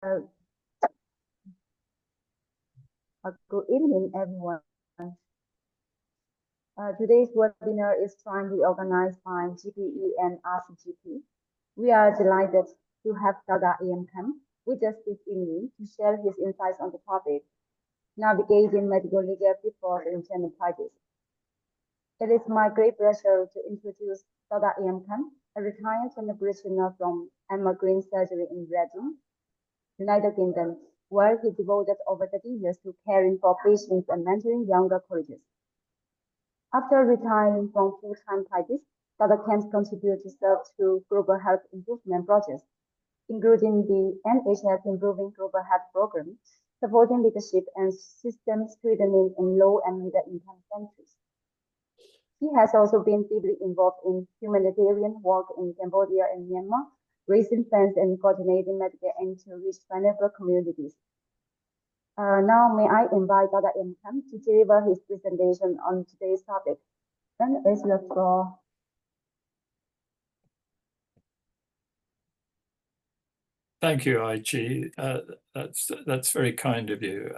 Good evening, everyone. Today's webinar is jointly organized by GPE and RCGP. We are delighted to have Dr. Kemp with us this evening to share his insights on the topic, navigating medical legal pitfalls in general practice. It is my great pleasure to introduce Dr. Kemp, a retired general practitioner from Green Surgery in Reading, United Kingdom, where he devoted over 30 years to caring for patients and mentoring younger colleagues. After retiring from full-time practice, Dr. Kemp contributed to serve to global health improvement projects, including the NHS Improving Global Health Program, supporting leadership and system strengthening in low and middle-income countries. He has also been deeply involved in humanitarian work in Cambodia and Myanmar, raising funds and coordinating medical aid to reach vulnerable communities. Now, may I invite Dr. Kemp to deliver his presentation on today's topic. Then is the floor. Thank you, IG. That's very kind of you.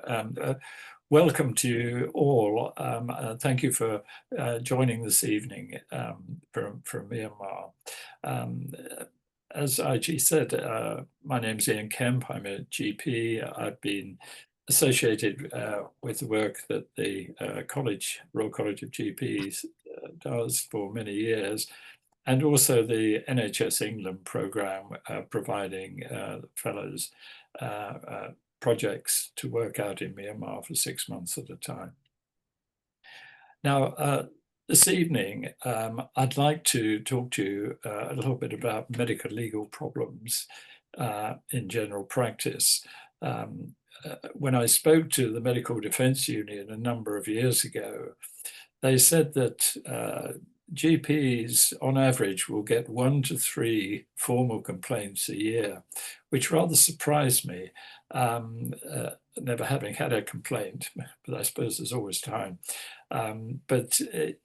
Welcome to you all. Thank you for joining this evening from Myanmar. As IG said, my name is Kemp. I'm a GP. I've been associated with the work that the Royal College of GPs does for many years, and also the NHS England programme providing fellows projects to work out in Myanmar for 6 months at a time. Now, this evening, I'd like to talk to you a little bit about medical legal problems in general practice. When I spoke to the Medical Defence Union a number of years ago, they said that GPs on average will get 1 to 3 formal complaints a year, which rather surprised me, never having had a complaint, but I suppose there's always time. But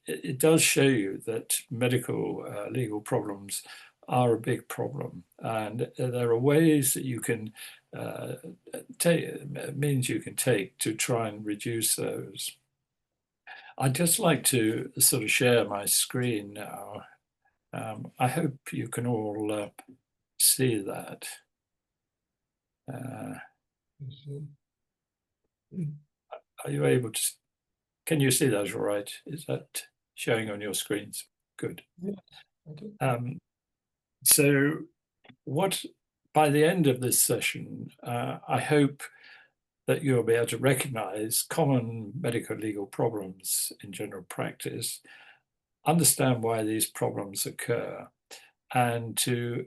it does show you that medical legal problems are a big problem, and there are ways that you can means you can take to try and reduce those. I'd just like to sort of share my screen now. I hope you can all see that. Are you able to? Can you see that all right? Is that showing on your screens? Good. Yeah, okay. So by the end of this session, I hope that you'll be able to recognize common medical legal problems in general practice, understand why these problems occur, and to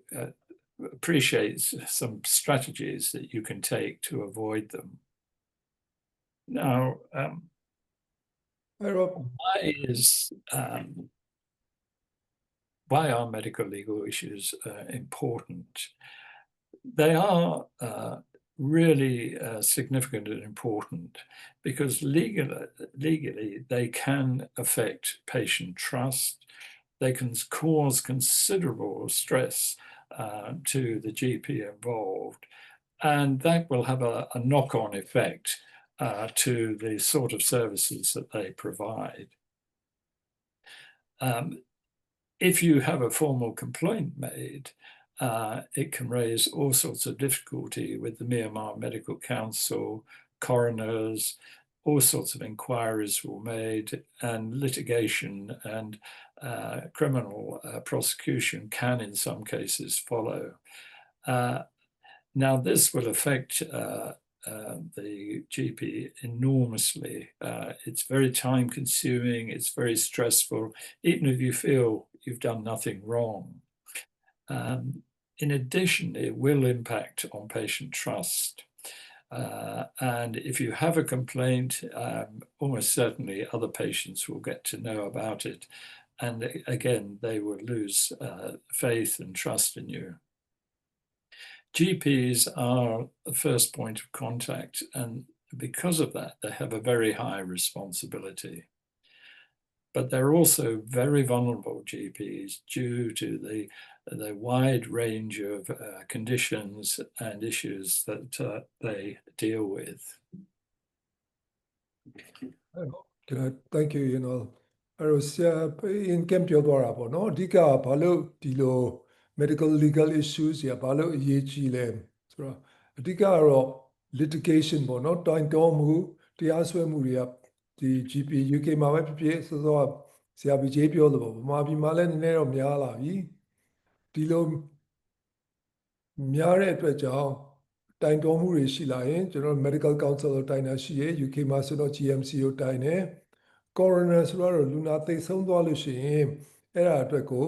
appreciate some strategies that you can take to avoid them. Now, why are medical legal issues important? They are really significant and important because legally they can affect patient trust. They can cause considerable stress to the GP involved, and that will have a knock-on effect to the sort of services that they provide. If you have a formal complaint made, it can raise all sorts of difficulty with the Myanmar Medical Council, coroners, all sorts of inquiries were made, and litigation and criminal prosecution can in some cases follow. Now this will affect the GP enormously. It's very time consuming, it's very stressful, even if you feel you've done nothing wrong. In addition, it will impact on patient trust. And if you have a complaint, almost certainly other patients will get to know about it. And again, they will lose faith and trust in you. GPs are the first point of contact, and because of that, they have a very high responsibility. but they're also very vulnerable GPs due to the wide range of conditions and issues that they deal with. Thank you, in Kemp ပြောသွားတာပေါ့နော်အဓိကဘာလို့ဒီလို medical legal issues ကြီးဘာလို့အရေးကြီးလဲဆိုတော့အဓိကကတော့ litigation ပေါ့နော်တိုင်တောမှုတရားစွဲမှုတွေကဒီ GP UK မှာပဲဖြစ်ဖြစ်ဆိုတော့ဆရာ BJ ပြောလို့ပေါ့ဗမာပြည်မှာလည်းနည်းနည်းတော့များလာပြီဒီလိုများတဲ့အတွက်ကြောင့်တိုင်တောမှုတွေရှိလာရင်ကျွန်တော် medical council ကိုတိုင်တာရှိရ UK မှာဆိုတော့ GMC ကိုတိုင်တယ် coroner ဆိုတော့လူနာသိဆုံးသွားလို့ရှိရင်အဲ့ဒါအတွက်ကို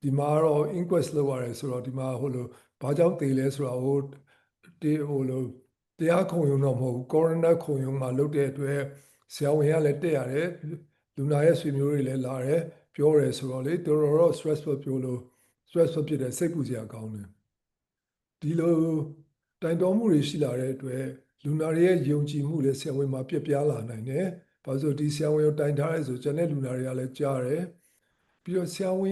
ဒီမှာတော့ inquest လုပ်ရတယ်ဆိုတော့ဒီမှာဟိုလိုဘာကြောင့်သိလဲဆိုတော့ဟိုလိုတရားခုံရုံတော့မဟုတ်ဘူး coroner ခုံရုံမှာလုပ်တဲ့အတွက်ဆရာဝန်ကလည်းတက်ရတယ်လူနာရဲ့ဆွေမျိုးတွေလည်းလာတယ်ပြောတယ်ဆိုတော့လေတော်တော် stressful ပြောလို့ stressful ဖြစ်တဲ့စိတ်ပူစရာကောင်းတယ်ဒီလိုတိုင်တော်မှုတွေရှိလာတဲ့အတွက်လူနာတွေရဲ့ယုံကြည်မှုလည်းဆရာဝန်မှာပြက်ပြားလာနိုင်တယ်။ဘာလို့ဒီဆရာဝန်ကိုတိုင်ထားရဲဆိုကျန်တဲ့လူနာတွေကလည်းကြားတယ်။ပြီးတော့ဆရာဝ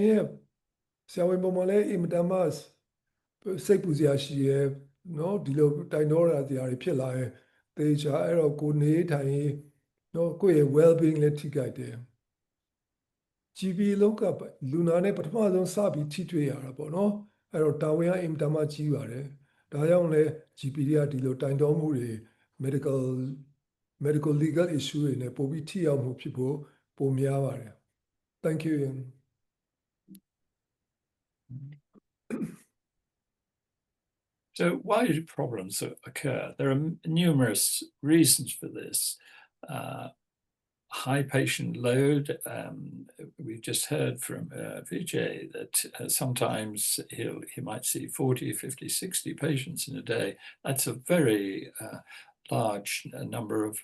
န်ပုံမှန်လည်းအင်မတန်မှစိတ်ပူစရာရှိရဲနော်ဒီလိုတိုင်တော်တာတရားတွေဖြစ်လာရင်တေချာအဲ့တော့ကိုနေထိုင်နော်ကိုယ့်ရဲ့ well being လည်းထိခိုက်တယ်။ GP လောကလူနာနဲ့ပထမဆုံးစပြီးထိတွေ့ရတာပေါ့နော်။အဲ့တော့တာဝန်ကအင်မတန်မှကြီးပါတယ်။ဒါကြောင့်လည်း GP တွေကဒီလိုတိုင်တော်မှုတွေ medical legal issue တွေနဲ့ပိုပြီးထိရောက်မှုဖြစ်ဖို့ပိုများပါတယ် Thank you So why do problems occur? There are numerous reasons for this. High patient load. We've just heard from Vijay that sometimes he might see 40, 50, 60 patients in a day. That's a very large number of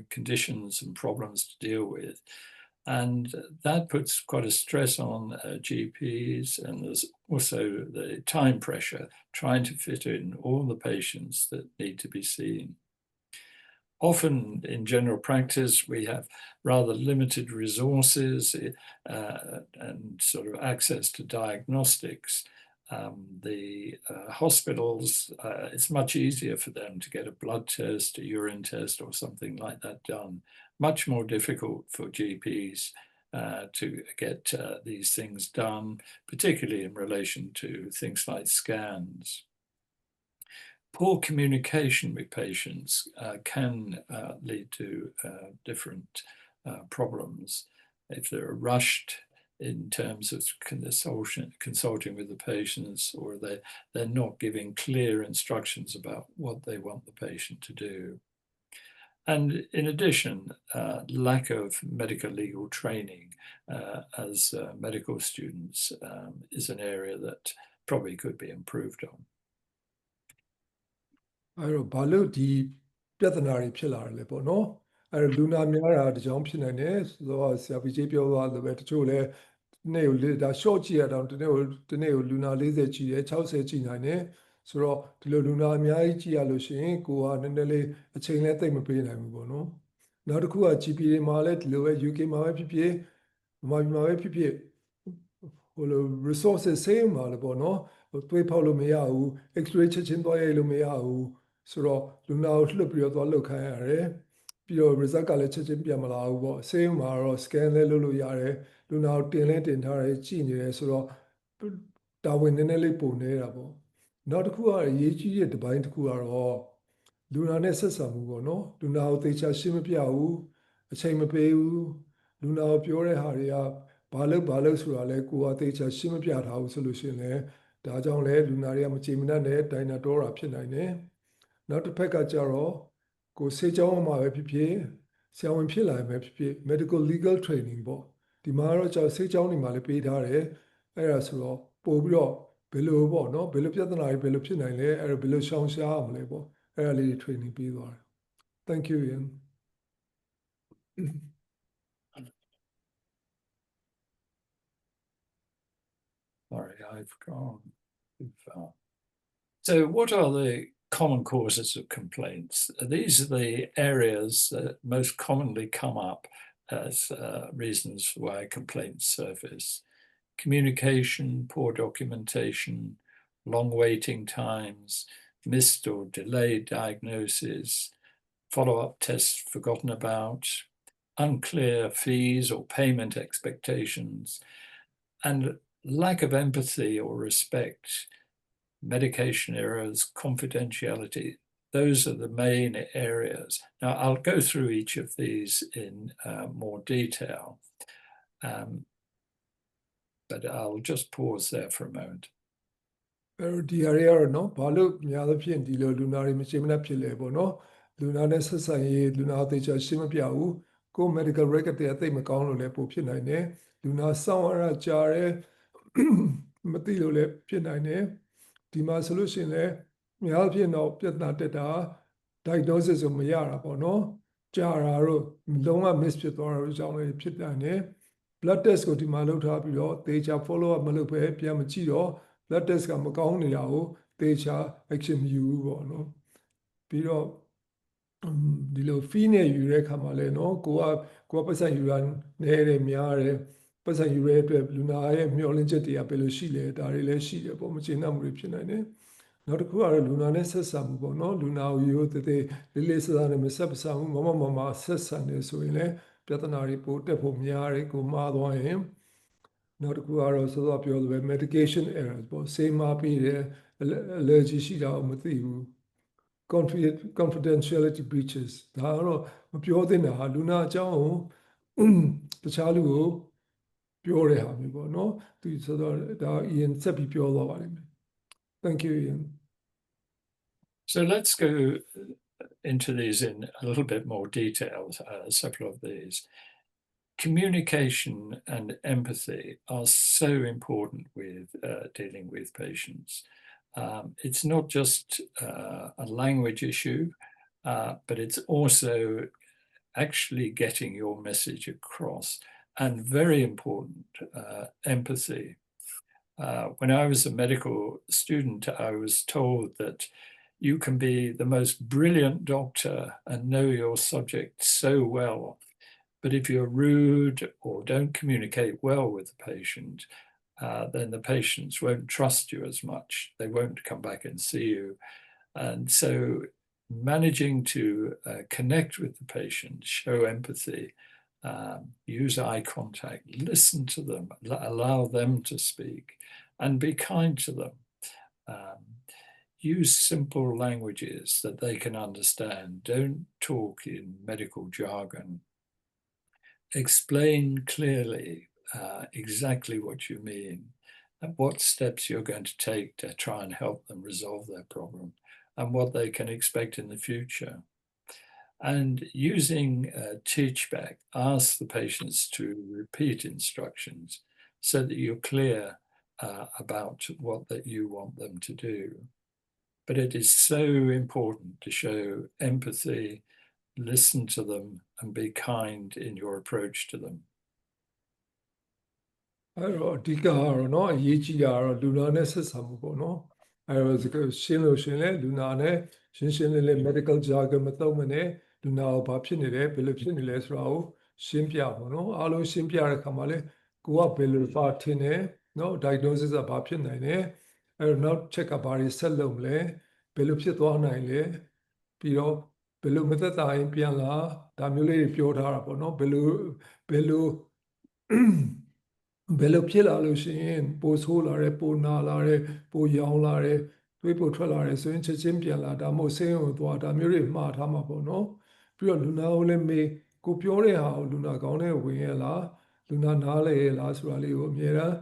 conditions and problems to deal with. And that puts quite a stress on GPs, and there's also the time pressure, trying to fit in all the patients that need to be seen. Often in general practice, we have rather limited resources and sort of access to diagnostics. The hospitals, it's much easier for them to get a blood test, a urine test, or something like that done. Much more difficult for GPs to get these things done, particularly in relation to things like scans. Poor communication with patients can lead to different problems. If they're rushed in terms of consulting with the patients, or they're not giving clear instructions about what they want the patient to do. And in addition, lack of medical legal training as medical students is an area that probably could be improved on. အဲ့တော့ဘာလို့ဒီပြဿနာတွေဖြစ်လာတယ်လဲပေါ့နော်အဲ့တော့လူနာများတာတကြောင်ဖြစ်နိုင်တယ်ဆိုတော့ဆရာ BJ ပြောသွားလို့ပဲတချို့လဲနေ့ကိုဒါ short ကြည့်ရတော့တနေ့ကိုလူနာ40ကြည့်တယ်60ကြည့်နိုင်တယ်ဆိုတော့ဒီလိုလူနာအများကြီးကြည့်ရလို့ရှိရင်ကိုကနည်းနည်းလေးအချိန်လဲသိမ့်မပေးနိုင်ဘူးပေါ့နော်နောက်တစ်ခုက GP တွေမှာလည်းဒီလိုပဲ UK မှာပဲဖြစ်ဖြစ်မြန်မာပြည်မှာပဲဖြစ်ဖြစ်ဟိုလို resources ဆေးမှာလည်းပေါ့နော်သွေးဖောက်လို့မရဘူး X-ray ချက်ချင်းသွားရိုက်လို့မရဘူးဆိုတော့လူနာကိုလှုပ်ပြီးတော့သွားလုပ်ခိုင်းရတယ်ပြီးတော့ result ကလည်းချက်ချင်းပြန်မလာဘူးပေါ့ဆေးရုံမှာတော့ scan လည်းလုပ်လို့ရတယ်လူနာကိုတင်ထားတယ်ကြည့်နေတယ်ဆိုတော့တာဝန်နည်းနည်းလေးပုံနေတာပေါ့နောက်တစ်ခုကအရေးကြီးတဲ့တစ်ပိုင်းတစ်ခုကတော့လူနာနဲ့ဆက်ဆံမှုပေါ့နော်လူနာကိုသေချာရှင်းမပြဘူးအချိန်မပေးဘူးလူနာကိုပြောတဲ့ဟာတွေကဘာလို့ဆိုတာလဲကိုကသေချာရှင်းမပြထားဘူးဆိုလို့ရှိရင်လည်းဒါကြောင့်လည်းလူနာတွေကမကြေမနက်နဲ့ဒိုင်နာတော့တာဖြစ်နိုင်တယ်နောက်တစ်ဖက်ကကြတော့ကိုဆေးကြောင်းမှာပဲဖြစ်ဖြစ်ဆရာဝန်ဖြစ်လာရင်ပဲဖြစ်ဖြစ် medical legal training ပေါ့ဒီမှာတော့ကျွန်တော်ဆေးကြောင်းတွေမှာလည်းပေးထားတယ်အဲ့ဒါဆိုတော့ပို့ပြီးတော့ဘယ်လိုပေါ့နော်ဘယ်လိုပြဿနာတွေဘယ်လိုဖြစ်နိုင်လဲအဲ့တော့ဘယ်လိုရှောင်ရှားရမလဲပေါ့အဲ့ဒါလေး training ပေးသွားတယ် Thank you Ian Sorry, I've gone too far. So what are the common causes of complaints? These are the areas that most commonly come up as reasons why complaints surface. Communication, poor documentation, long waiting times, missed or delayed diagnosis, follow-up tests forgotten about, unclear fees or payment expectations, and lack of empathy or respect, medication errors, confidentiality. Those are the main areas. Now, I'll go through each of these in more detail, but I'll just pause there for a moment. ဒီဟာတွေကတော့နော်ဘာလို့များသဖြင့်ဒီလိုလူနာတွေမချေမနှက်ဖြစ်လဲပေါ့နော်လူနာနဲ့ဆက်ဆံရေးလူနာအသေးချာရှင်းမပြဘူးကို medical record တွေအသိမကောင်းလို့လည်းပို့ဖြစ်နိုင်တယ်လူနာစောင့်ရတာကြားတယ်မသိလို့လည်းဖြစ်နိုင်တယ်ဒီမှာဆိုလို့ရှိရင်လည်းများသဖြင့်တော့ပြဿနာတက်တာ diagnosis ကိုမရတာပေါ့နော်ကြားတာတော့လုံးဝ miss ဖြစ်သွားတာလို့ကြောင့်လည်းဖြစ်နိုင်တယ် blood test ကိုဒီမှာလုပ်ထားပြီးတော့သေချာ follow up မလုပ်ဘဲပြန်မကြည့်တော့ blood test ကမကောင်းနေတာကိုသေချာ action မယူဘူးပေါ့နော်ပြီးတော့ဒီလို fee နဲ့ယူတဲ့အခါမှာလည်းနော်ကိုကပတ်စံယူတာနဲတယ်များတယ်ပတ်စံယူရတဲ့အတွက်လူနာရဲ့မျှော်လင့်ချက်တွေကဘယ်လိုရှိလဲဒါတွေလည်းရှိတယ်ပေါ့မကျေနပ်မှုတွေဖြစ်နိုင်တယ်နောက်တစ်ခုကတော့လူနာနဲ့ဆက်ဆံမှုပေါ့နော်လူနာကိုရိုးသေးသေးလေးလေးစားစားနဲ့မဆက်ပဆံမှုမဆက်ဆံနေဆိုရင်လည်းပြဿနာတွေပိုတက်ဖို့များတယ်ကိုမှားသွားရင်နောက်တစ်ခုကတော့စောစောပြောသလိုပဲ medication errors ပေါ့ဆေးမှားပြီးတယ် allergy ရှိတာကိုမသိဘူး confidentiality breaches ဒါကတော့မပြောသင့်တာဟာလူနာအကြောင်းကိုတခြားလူကိုပြောတဲ့ဟာမျိုးပေါ့နော်သူဆိုတော့ဒါ Ian ဆက်ပြီးပြောသွားပါလိမ့်မယ် Thank you Ian So let's go into these in a little bit more detail, several of these. Communication and empathy are so important with dealing with patients. It's not just a language issue, but it's also actually getting your message across, and very important, empathy. When I was a medical student, I was told that you can be the most brilliant doctor and know your subject so well, but if you're rude or don't communicate well with the patient, then the patients won't trust you as much. They won't come back and see you. And so managing to connect with the patient, show empathy, use eye contact, listen to them, allow them to speak, and be kind to them. Use simple languages that they can understand. Don't talk in medical jargon. Explain clearly exactly what you mean and what steps you're going to take to try and help them resolve their problem and what they can expect in the future. And using teachback, ask the patients to repeat instructions so that you're clear about what that you want them to do. But it is so important to show empathy, listen to them, and be kind in your approach to them. အဲ့တော့အဓိကကတော့เนาะအရေးကြီးတာကတော့လူနာနဲ့ဆက်ဆံမှုပေါ့เนาะအဲ့တော့ရှင်းလို့ရှင်းလဲလူနာနဲ့ရှင်းလင်း medical jargon မသုံးမနဲ့လူနာကိုဘာဖြစ်နေလဲဘယ်လိုဖြစ်နေလဲဆိုတာကိုရှင်းပြပေါ့เนาะအားလုံးရှင်းပြတဲ့အခါမှာလဲကိုကဘယ်လိုပါထင်တယ်เนาะ diagnosis ကဘာဖြစ်နိုင်လဲအဲ့တော့နောက်ချက်ကဘာတွေဆက်လုပ်မလဲဘယ်လိုဖြစ်သွားနိုင်လဲပြီးတော့ဘယ်လိုမသက်သာရင်ပြန်လာဒါမျိုးလေးတွေပြောထားတာပေါ့เนาะဘယ်လိုဖြစ်လာလို့ရှိရင်ပိုဆိုးလာတယ်ပိုနာလာတယ်ပိုရောင်လာတယ်သွေးပိုထွက်လာတယ်ဆိုရင်ချက်ချင်းပြန်လာဒါမှမဟုတ်ဆေးရုံကိုသွားဒါမျိုးတွေမှားထားမှာပေါ့နော်ပြီးတော့လူနာကိုလည်းမေးကိုပြောတဲ့ဟာကိုလူနာကောင်းတဲ့ဝင်ရလားလူနာနားလဲရလားဆိုတာလေးကိုအမြဲတမ်း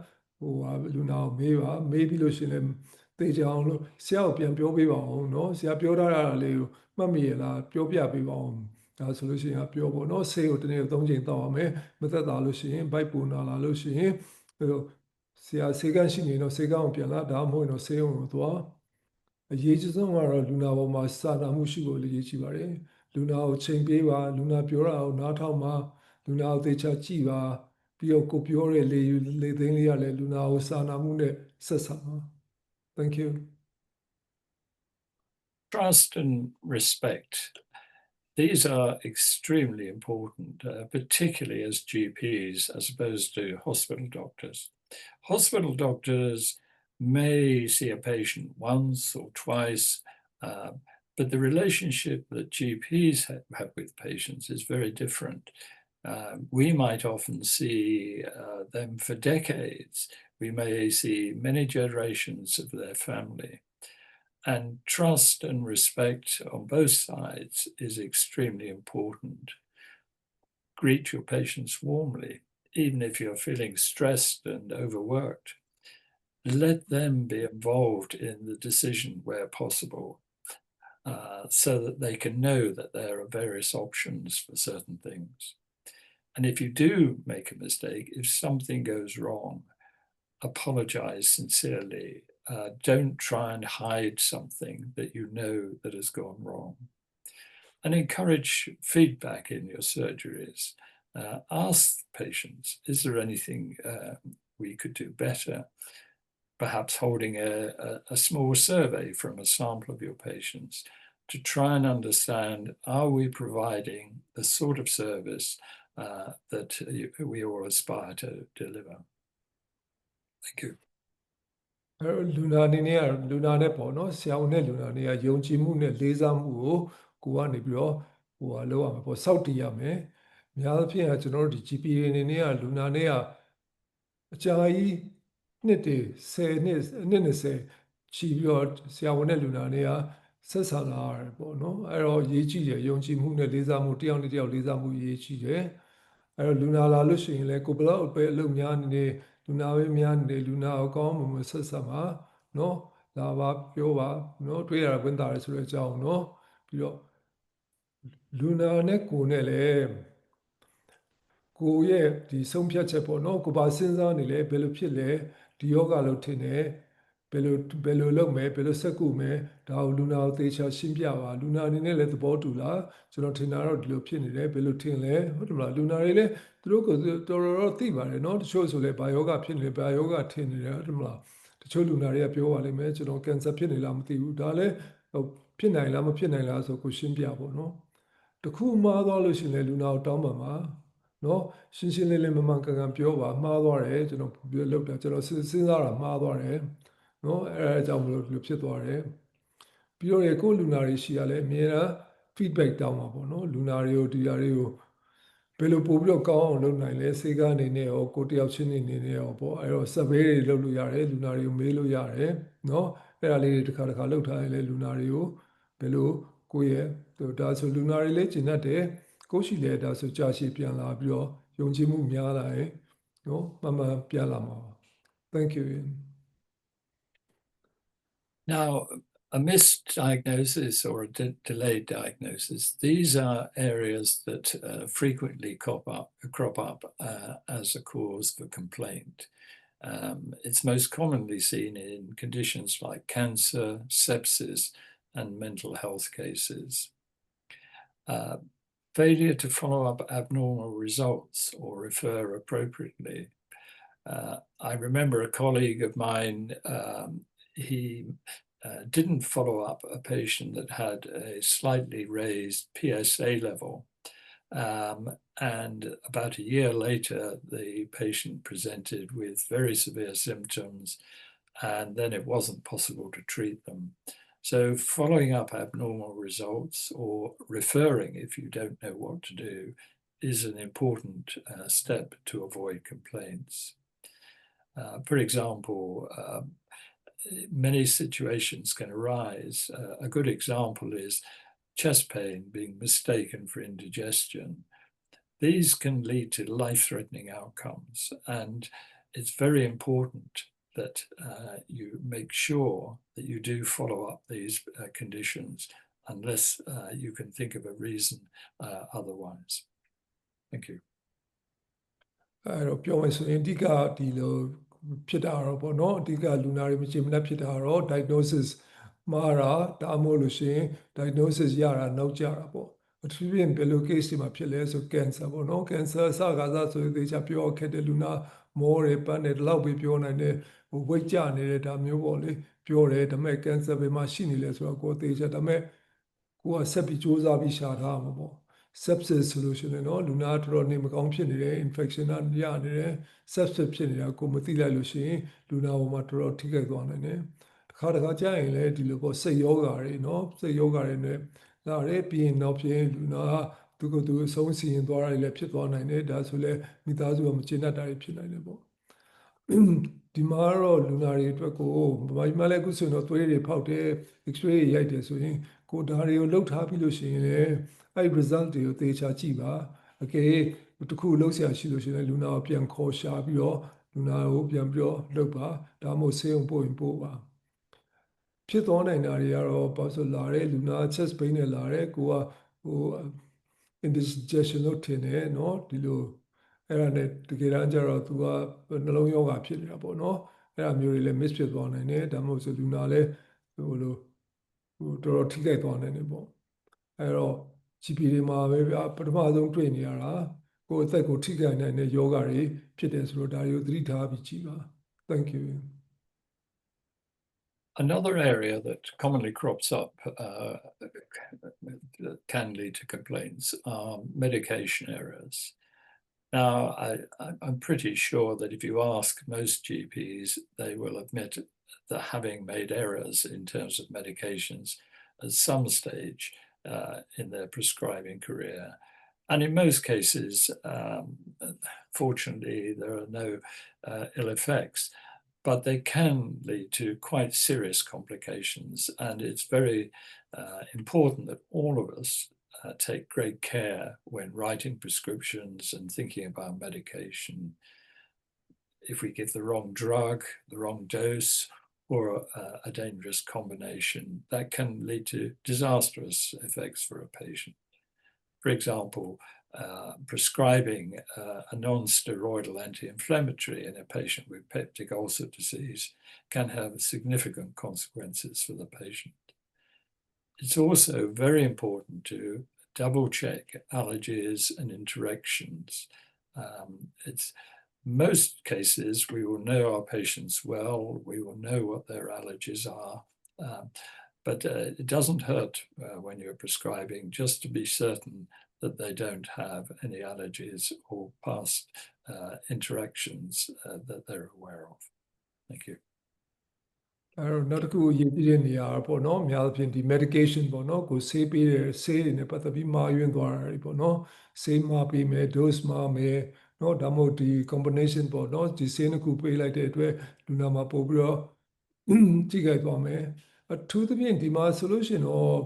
လူနာကိုမေးပါမေးပြီးလို့ရှိရင်လည်းသိကြအောင်လို့ဆရာကိုပြန်ပြောပေးပါအောင်နော်ဆရာပြောထားတာလေးကိုမှတ်မိရလားပြောပြပေးပါအောင်ဒါဆိုလို့ရှိရင်ပြောဖို့နော်ဆေးကိုတနေ့3ချိန်တောက်အောင်မယ်မသက်သာလို့ရှိရင်ဘိုက်ပူနာလာလို့ရှိရင်ဆရာဆေးကန်းရှိနေတော့ဆေးကန်းကိုပြန်လာဒါမှမဟုတ်တော့ဆေးရုံကိုသွားအရေးကြီးဆုံးကတော့လူနာပေါ်မှာစာနာမှုရှိဖို့အရေးကြီးပါတယ်လူနာကိုချိန်ပေးပါလူနာပြောတာကိုနားထောင်ပါလူနာကိုသေချာကြည့်ပါပြီးတော့ကိုပြောတဲ့လေသိန်းလေးရလဲလူနာကိုစာနာမှုနဲ့ဆက်ဆံပါ Thank you Trust and respect. These are extremely important, particularly as GPs, as opposed to hospital doctors. Hospital doctors may see a patient once or twice, but the relationship that GPs have with patients is very different. We might often see them for decades. We may see many generations of their family. And trust and respect on both sides is extremely important. Greet your patients warmly, even if you're feeling stressed and overworked. Let them be involved in the decision where possible, so that they can know that there are various options for certain things. And if you do make a mistake, if something goes wrong, apologize sincerely. Don't try and hide something that you know that has gone wrong. And encourage feedback in your surgeries. Ask patients, is there anything we could do better? Perhaps holding a small survey from a sample of your patients to try and understand, are we providing the sort of service that we all aspire to deliver? Thank you. လူနာအနေနဲ့လူနာနဲ့ပေါ့နော်ဆရာဝန်နဲ့လူနာတွေကယုံကြည်မှုနဲ့လေးစားမှုကိုကနေပြီးတော့လောက်ရမှာပေါ့စောင့်တည်ရမယ်။များသောဖြင့်ကျွန်တော်တို့ဒီ GP အနေနဲ့လူနာနဲ့အကြာကြီးနှစ်တွေ10နှစ်20ချီပြီးတော့ဆရာဝန်နဲ့လူနာနဲ့ဆက်ဆံလာရတယ်ပေါ့နော်။အဲ့တော့ရေးကြည့်တယ်ယုံကြည်မှုနဲ့လေးစားမှုတယောက်နဲ့တယောက်လေးစားမှုရေးကြည့်တယ်။အဲ့တော့လူနာလာလို့ရှိရင်လည်းကိုဘလောက်ပဲအလုပ်များနေလူနာပဲများနေလူနာကိုကောင်းမှမဆက်ဆက်ပါနော်လာပါပြောပါနော်တွေ့ရတာဝင်တာရဆိုတဲ့အကြောင်းနော်ပြီးတော့လူနာနဲ့ကိုနဲ့လည်းကိုရဲ့ဒီဆုံးဖြတ်ချက်ပေါ့နော်ကိုပါစဉ်းစားနေလဲဘယ်လိုဖြစ်လဲဒီယောဂလို့ထင်တယ်ဘယ်လိုလုပ်မယ်ဘယ်လိုဆက်ကူမယ်ဒါကိုလူနာကိုသေချာရှင်းပြပါလူနာအနေနဲ့လည်းသဘောတူလားကျွန်တော်ထင်တာတော့ဒီလိုဖြစ်နေတယ်ဘယ်လိုထင်လဲဟုတ်တယ်မလားလူနာတွေလည်းသူတို့ကိုတော်တော်သိပါတယ်နော်တချို့ဆိုလည်းဘာယောဂဖြစ်နေလဲဘာယောဂထင်နေတယ်ဟုတ်တယ်မလားတချို့လူနာတွေကပြောပါလိမ့်မယ်ကျွန်တော်ကင်ဆာဖြစ်နေလားမသိဘူးဒါလည်းဖြစ်နိုင်လားမဖြစ်နိုင်လားဆိုကိုရှင်းပြပေါ့နော်တခုမှားသွားလို့ရှိရင်လည်းလူနာကိုတောင်းပန်ပါနော်ရှင်းရှင်းလင်းလင်းမမှန်ကန်ကန်ပြောပါမှားသွားတယ်ကျွန်တော်လောက်တာကျွန်တော်စဉ်းစားတာမှားသွားတယ်နော်အဲအကြောင်းမလို့ဖြစ်သွားတယ်ပြီးတော့ကိုလူနာတွေရှိရလဲအများအား feedback တောင်းပါပေါ့နော်လူနာတွေကိုဒီဟာတွေကိုဘယ်လိုပို့ပြီးတော့ကောင်းအောင်လုပ်နိုင်လဲစေကားအနေနဲ့ရောကိုတယောက်ချင်းအနေနဲ့ရောပေါ့အဲ့တော့ survey တွေလုပ်လို့ရတယ်လူနာတွေကိုမေးလို့ရတယ်နော်အဲ့ဒါလေးတွေတစ်ခါလုပ်ထားရင်လည်းလူနာတွေကိုဘယ်လိုကိုယ့်ရဲ့ဒါဆိုလူနာတွေလည်းကျင့်တတ်တယ်ကိုရှိလဲဒါဆိုကြာရှည်ပြန်လာပြီးတော့ယုံကြည်မှုများလာရင်နော်မှန်ပြန်လာမှာ Thank you Now, a misdiagnosis or a delayed diagnosis, these are areas that frequently crop up as a cause for complaint. It's most commonly seen in conditions like cancer, sepsis, and mental health cases. Failure to follow up abnormal results or refer appropriately. I remember a colleague of mine, he didn't follow up a patient that had a slightly raised PSA level. And about a year later, the patient presented with very severe symptoms, and then it wasn't possible to treat them. So following up abnormal results or referring if you don't know what to do is an important step to avoid complaints. For example, many situations can arise. A good example is chest pain being mistaken for indigestion. These can lead to life-threatening outcomes, and it's very important that you make sure that you do follow up these conditions unless you can think of a reason otherwise. Thank you. အဲ့တော့ပြောမယ်ဆိုရင်အဓိကဒီလိုဖြစ်တာတော့ပေါ့နော်အဓိကလူနာတွေမချင်မနှက်ဖြစ်တာတော့ diagnosis မှားတာဒါမှမဟုတ်လို့ရှိရင် diagnosis ရတာနောက်ကျတာပေါ့အထူးဖြင့်ဘယ်လို case တွေမှာဖြစ်လဲဆို cancer ပေါ့နော် cancer အစကားဆိုရင်သေချာပြောခက်တဲ့လူနာမောတယ်ပန်းတယ်ဒီလောက်ပဲပြောနိုင်တယ်ဝိတ်ကြနေတဲ့ဒါမျိုးပေါ့လေပြောတယ်ဒါပေမဲ့ cancer ဘယ်မှာရှိနေလဲဆိုတော့ကိုသေချာဒါပေမဲ့ ကိုကဆက်ပြီးစူးစမ်းပြီးရှာထားမှာပေါ့ sepsis ဆိုလို့ရှိရင်နော်လူနာတော်တော်နေမကောင်းဖြစ်နေတယ် infection ကရနေတယ် sepsis ဖြစ်နေတာကိုမသိလိုက်လို့ရှိရင်လူနာပေါ်မှာတော်တော်ထိခိုက်သွားနိုင်တယ်တခါကြာရင်လည်းဒီလိုပေါ့စိတ်ယောဂါတွေနော်စိတ်ယောဂါတွေနဲ့လာတယ်ပြီးရင်နောက်ဖြစ်လူနာသူကသူအဆုံးစီရင်သွားတာလည်းဖြစ်သွားနိုင်တယ်ဒါဆိုလည်းမိသားစုကမကျေနပ်တာတွေဖြစ်နိုင်တယ်ပေါ့ဒီမှာတော့လူနာတွေအတွက်ကိုဘာမှလည်းအခုဆိုရင်တော့သွေးတွေဖောက်တယ် x-ray ရိုက်တယ်ဆိုရင်ကိုဒါတွေကိုလှုပ်ထားပြီးလို့ရှိရင်လည်းအဲ့ result တွေကိုသေချာကြည့်ပါအကယ်တခုလှုပ်ရှားရှိလို့ရှိရင်လူနာကိုပြန်ခေါ်ရှာပြီးတော့လူနာကိုပြန်ပြီးတော့လှုပ်ပါဒါမှမဟုတ်ဆေးရုံပို့ရင်ပို့ပါဖြစ်သွားနိုင်တာတွေကတော့ဘာလို့ဆိုလာတဲ့လူနာ chest pain နဲ့လာတဲ့ကိုကဟို indigestion လို့ထင်တယ်เนาะဒီလိုအဲ့ဒါနဲ့တကယ်တမ်းကျတော့သူကနှလုံးရောဂါဖြစ်နေတာပေါ့เนาะအဲ့ဒါမျိုးတွေလည်း miss ဖြစ်သွားနိုင်တယ်ဒါမှမဟုတ်ဆိုလူနာလည်းဟိုလိုတော်တော်ထိခိုက်သွားနိုင်တယ်ပေါ့အဲ့တော့ GP တွေမှာပဲဗျာပထမဆုံးတွေ့နေရတာကိုယ်အသက်ကိုထိခိုက်နိုင်တဲ့ယောဂတွေဖြစ်တယ်ဆိုတော့ဒါတွေကိုသတိထားပြီးကြည့်ပါ thank you Another area that commonly crops up can lead to complaints are medication errors. Now, I'm pretty sure that if you ask most GPs, they will admit that having made errors in terms of medications at some stage in their prescribing career. And in most cases, fortunately, there are no ill effects. But they can lead to quite serious complications, and it's very important that all of us take great care when writing prescriptions and thinking about medication. If we give the wrong drug, the wrong dose, or a dangerous combination, that can lead to disastrous effects for a patient. For example, prescribing a non-steroidal anti-inflammatory in a patient with peptic ulcer disease can have significant consequences for the patient. It's also very important to double-check allergies and interactions. It's most cases we will know our patients well, we will know what their allergies are, but it doesn't hurt when you're prescribing just to be certain that they don't have any allergies or past interactions that they're aware of. Thank you. အဲ့တော့နောက်တစ်ခုရေးပြတဲ့နေရာပေါ့နော်အများအားဖြင့်ဒီ medication ပေါ့နော်ကိုဆေးပေးတဲ့ဆေးတွေနဲ့ပတ်သက်ပြီးမှားယွင်းသွားတာတွေပေါ့နော်ဆေးမှားပေးမယ် dose မှားမယ်နော်ဒါမှမဟုတ်ဒီ combination ပေါ့နော်ဒီဆေးနှစ်ခုပေးလိုက်တဲ့အတွက်လူနာမှာပို့ပြီးတော့ထိခိုက်သွားမယ်အထူးသဖြင့်ဒီမှာဆိုလို့ရှိရင်တော့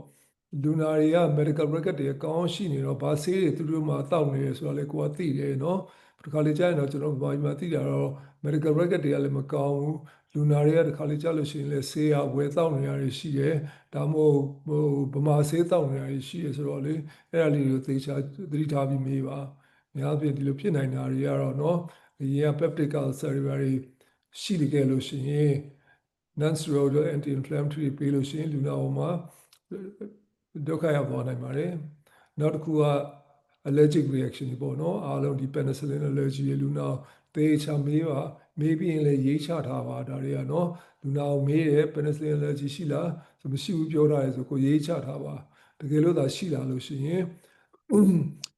လူနာတွေက medical record တွေအကောင်းရှိနေတော့ဘာဆေးတွေသူတို့မှာတောက်နေရဆိုတော့လေကိုကသိတယ်နော်ဒီခါလေးကြာရင်တော့ကျွန်တော်ဘာမှသိတာတော့ medical record တွေကလည်းမကောင်းဘူးလူနာတွေကဒီခါလေးကြာလို့ရှိရင်လည်းဆေးရဝယ်တောက်နေရတွေရှိတယ်ဒါမှမဟုတ်ဗမာဆေးတောက်နေရတွေရှိတယ်ဆိုတော့လေအဲ့ဒါလေးကိုသေချာသတိထားပြီးမေးပါများပြင်ဒီလိုဖြစ်နိုင်တာတွေကတော့နော်အရင်က peptic ulcer တွေရှိနေခဲ့လို့ရှိရင် non-steroidal anti-inflammatory ပေးလို့ရှိရင်လူနာပေါ်မှာဒုက္ခရောက်သွားနိုင်ပါတယ်နောက်တစ်ခုက allergic reaction တွေပေါ့နော်အားလုံးဒီ penicillin allergy လူနာသေချာမေးပါမေးပြီးရင်လည်းရေးချထားပါဒါတွေကနော်လူနာကိုမေးတယ် penicillin allergy ရှိလားဆိုမရှိဘူးပြောထားတယ်ဆိုကိုရေးချထားပါတကယ်လို့သာရှိလာလို့ရှိရင်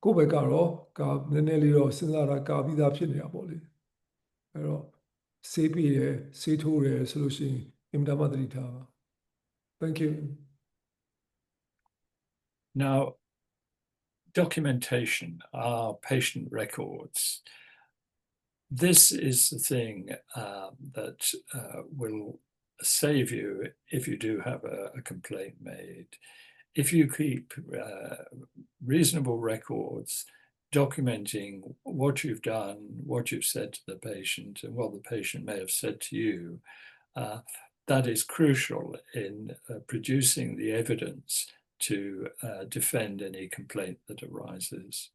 ကိုယ့်ဘက်ကတော့နည်းနည်းလေးတော့စဉ်းစားတာကာပြီးသားဖြစ်နေတာပေါ့လေအဲ့တော့ဆေးပြီးတယ်ဆေးထိုးတယ်ဆိုလို့ရှိရင်အင်မတန်မှသတိထားပါ Thank you Now, documentation, our patient records. This is the thing that will save you if you do have a complaint made. If you keep reasonable records documenting what you've done, what you've said to the patient, and what the patient may have said to you, that is crucial in producing the evidence to defend any complaint that arises.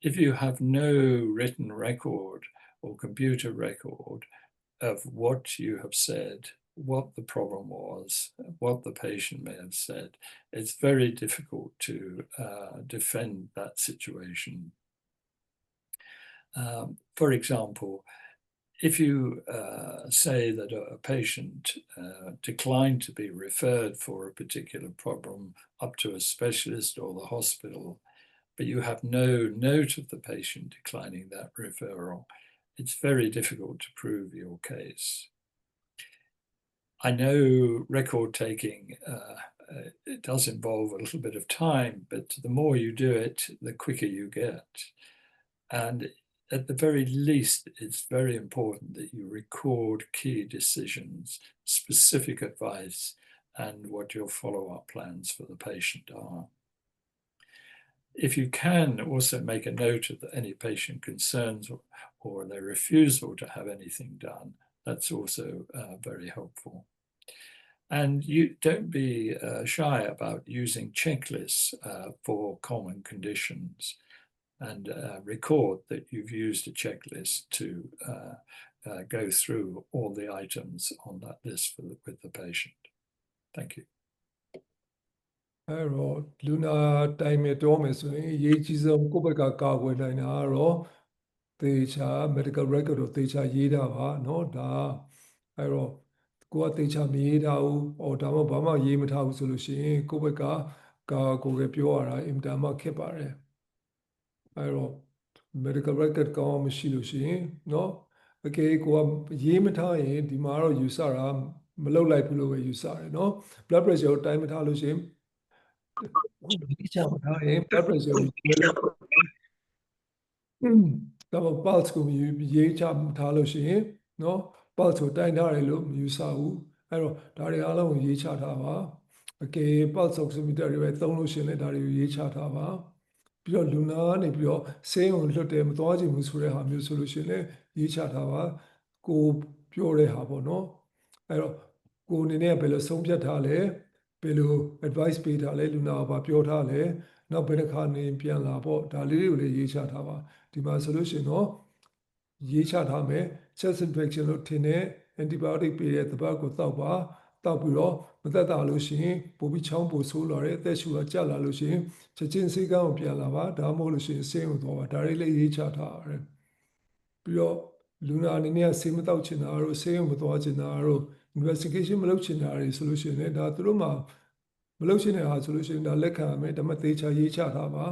If you have no written record or computer record of what you have said, what the problem was, what the patient may have said, it's very difficult to defend that situation. For example, if you say that a patient declined to be referred for a particular problem up to a specialist or the hospital, but you have no note of the patient declining that referral, it's very difficult to prove your case. I know record taking, it does involve a little bit of time, but the more you do it, the quicker you get. And at the very least, it's very important that you record key decisions, specific advice, and what your follow-up plans for the patient are. If you can also make a note of any patient concerns or their refusal to have anything done, that's also very helpful. And you don't be shy about using checklists for common conditions, and record that you've used a checklist to go through all the items on that list with the patient. Thank you. အဲ့တော့လူနာတိုင်မဲ့တော့မယ်ဆိုရင်အရေးကြီးဆုံးကိုယ့်ဘက်ကကာကွယ်နိုင်တာကတော့သေချာ medical record ကိုသေချာရေးတာပါเนาะဒါအဲ့တော့ကိုကသေချာမရေးထားဘူး။အော်ဒါမှဘာမှရေးမထားဘူးဆိုလို့ရှိရင်ကိုယ့်ဘက်ကကိုယ်ပဲပြောရတာအင်မတန်မှခက်ပါတယ်။အဲ့တော့ medical record ကောင်းမရှိလို့ရှိရင်เนาะအကယ်ကိုကရေးမထားရင်ဒီမှာတော့ယူဆတာမလုပ်လိုက်ဘူးလို့ပဲယူဆတယ်เนาะ blood pressure ကိုတိုင်းမထားလို့ရှိရင်ရေးချမထားရင် blood pressure ကိုဒါမှ pulse ကိုရေးချထားလို့ရှိရင်เนาะ pulse ကိုတိုင်းထားတယ်လို့မယူဆဘူးအဲ့တော့ဒါတွေအားလုံးကိုရေးချထားပါအကယ် pulse oximeter တွေပဲသုံးလို့ရှိရင်လည်းဒါတွေကိုရေးချထားပါပြီးတော့လူနာကနေပြီးတော့ဆေးရုံလွတ်တယ်မသွားချင်ဘူးဆိုတဲ့ဟာမျိုးဆိုလို့ရှိရင်လည်းရေးချထားပါကိုပြောတဲ့ဟာပေါ့เนาะအဲ့တော့ကိုအနေနဲ့ဘယ်လိုဆုံးဖြတ်ထားလဲဘယ်လို advice ပေးထားလဲလူနာကပြောထားလဲနောက်ဘယ်တစ်ခါနေပြန်လာပေါ့ဒါလေးတွေကိုလည်းရေးချထားပါဒီမှာဆိုလို့ရှိရင်တော့ရေးချထားမယ် chest infection လို့ထင်တဲ့ antibiotic ပေးတဲ့တပတ်ကိုတောက်ပါတောက်ပြီးတော့မသက်သာလို့ရှိရင်ပိုပြီးချောင်းပိုဆိုးလာတယ်အသက်ရှူကကျလာလို့ရှိရင်ချက်ချင်းဆေးကန်းကိုပြန်လာပါဒါမှမဟုတ်လို့ရှိရင်ဆေးရုံသွားပါဒါလေးလည်းရေးချထားရတယ်ပြီးတော့လူနာအနေနဲ့ဆေးမတောက်ချင်တာတို့ဆေးရုံမသွားချင်တာတို့ investigation မလုပ်ချင်တာတွေဆိုလို့ရှိရင်လည်းဒါသူတို့မှာမလုပ်ချင်တဲ့ဟာဆိုလို့ရှိရင်ဒါလက်ခံရမယ်ဒါမှသေချာရေးချထားပါ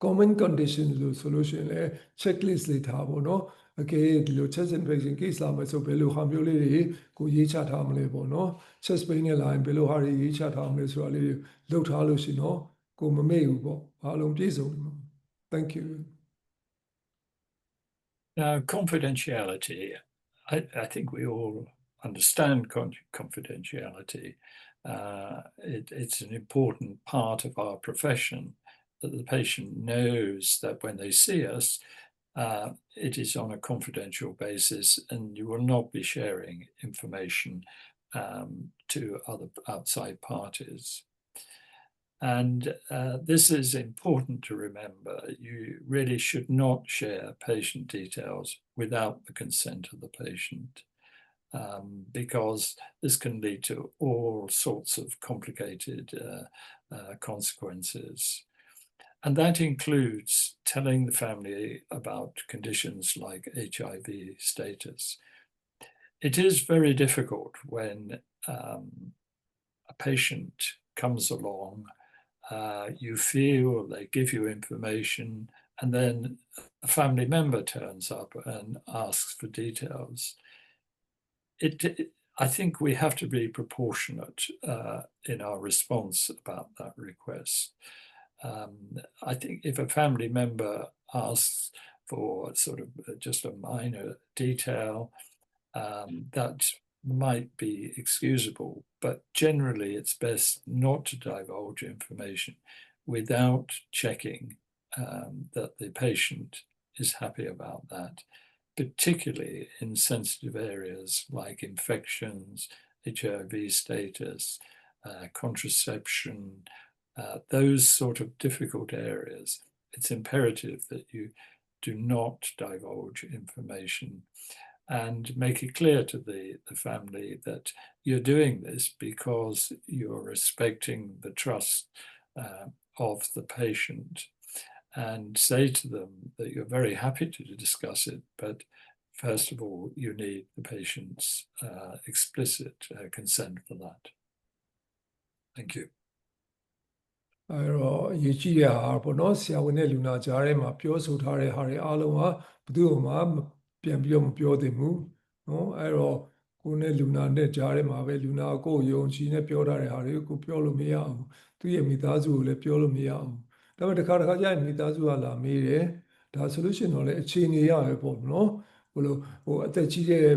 common condition လို့ဆိုလို့ရှိရင်လည်း checklist လေးထားဖို့เนาะအကယ်ဒီလို chest infection case လာမယ်ဆိုဘယ်လိုဟာမျိုးလေးတွေကိုရေးချထားမလဲပေါ့เนาะ chest pain နဲ့လာရင်ဘယ်လိုဟာတွေရေးချထားမလဲဆိုတာလေးလုပ်ထားလို့ရှိရင်တော့ကိုမမေ့ဘူးပေါ့အားလုံးပြည့်စုံတယ် thank you Now, confidentiality, I think we all understand confidentiality. It's an important part of our profession that the patient knows that when they see us, it is on a confidential basis and you will not be sharing information to other outside parties. And this is important to remember. You really should not share patient details without the consent of the patient, because this can lead to all sorts of complicated consequences. And that includes telling the family about conditions like HIV status. It is very difficult when a patient comes along, you feel they give you information, and then a family member turns up and asks for details. I think we have to be proportionate in our response about that request. I think if a family member asks for sort of just a minor detail, that might be excusable, but generally it's best not to divulge information without checking that the patient is happy about that, particularly in sensitive areas like infections, HIV status, contraception, those sort of difficult areas. It's imperative that you do not divulge information and make it clear to the family that you're doing this because you're respecting the trust of the patient and say to them that you're very happy to discuss it, but first of all, you need the patient's explicit consent for that. Thank you. အဲ့တော့အရေးကြီးတဲ့ဟာပေါ့နော်ဆရာဝန်နဲ့လူနာကြားထဲမှာပြောဆိုထားတဲ့ဟာတွေအားလုံးဟာဘယ်သူမှပြန်ပြီးတော့မပြောသင့်ဘူးနော်အဲ့တော့ကိုယ်နဲ့လူနာနဲ့ကြားထဲမှာပဲလူနာကိုယုံကြည်နဲ့ပြောထားတဲ့ဟာတွေကိုပြောလို့မရအောင်သူရဲ့မိသားစုကိုလည်းပြောလို့မရအောင်ဒါပေမဲ့တစ်ခါကျရင်မိသားစုကလာမေးတယ်ဒါဆိုလို့ရှိရင်တော့လည်းအခြေအနေရပဲပေါ့နော်ဘလို့အသက်ကြီးတဲ့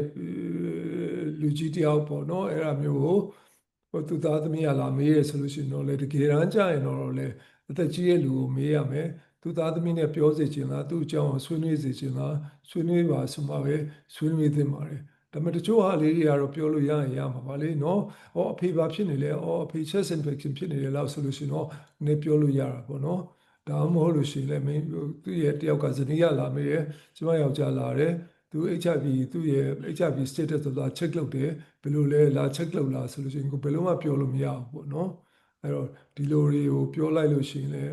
လူကြီးတယောက်ပေါ့နော်အဲ့ဒါမျိုးကိုသူသားသမီးကလာမေးရဆိုလို့ရှိရင်တော့လေတကယ်တမ်းကျရင်တော့လေအသက်ကြီးတဲ့လူကိုမေးရမယ်သူသားသမီးနဲ့ပြောစေချင်လားသူ့အကြောင်းကိုဆွေးနွေးစေချင်လားဆွေးနွေးပါဆိုမှပဲဆွေးနွေးသင့်ပါတယ်ဒါပေမဲ့တချို့ဟာလေးတွေကတော့ပြောလို့ရရင်ရမှာပါလေနော်အဖေဘာဖြစ်နေလဲအဖေ chest infection ဖြစ်နေတယ်လို့ဆိုလို့ရှိရင်တော့နည်းပြောလို့ရတာပေါ့နော်ဒါမှမဟုတ်လို့ရှိရင်လည်းမင်းသူ့ရဲ့တယောက်ကဇနီးကလာမေးတယ်ကျမယောက်ျားလာတယ်သူ HIV သူ့ရဲ့ HIV status ဆိုတာ check လုပ်တယ်ဘယ်လိုလဲလာ check လုပ်လာဆိုလို့ရှိရင်ကိုဘယ်လိုမှပြောလို့မရဘူးပေါ့နော်အဲ့တော့ဒီလိုတွေကိုပြောလိုက်လို့ရှိရင်လည်း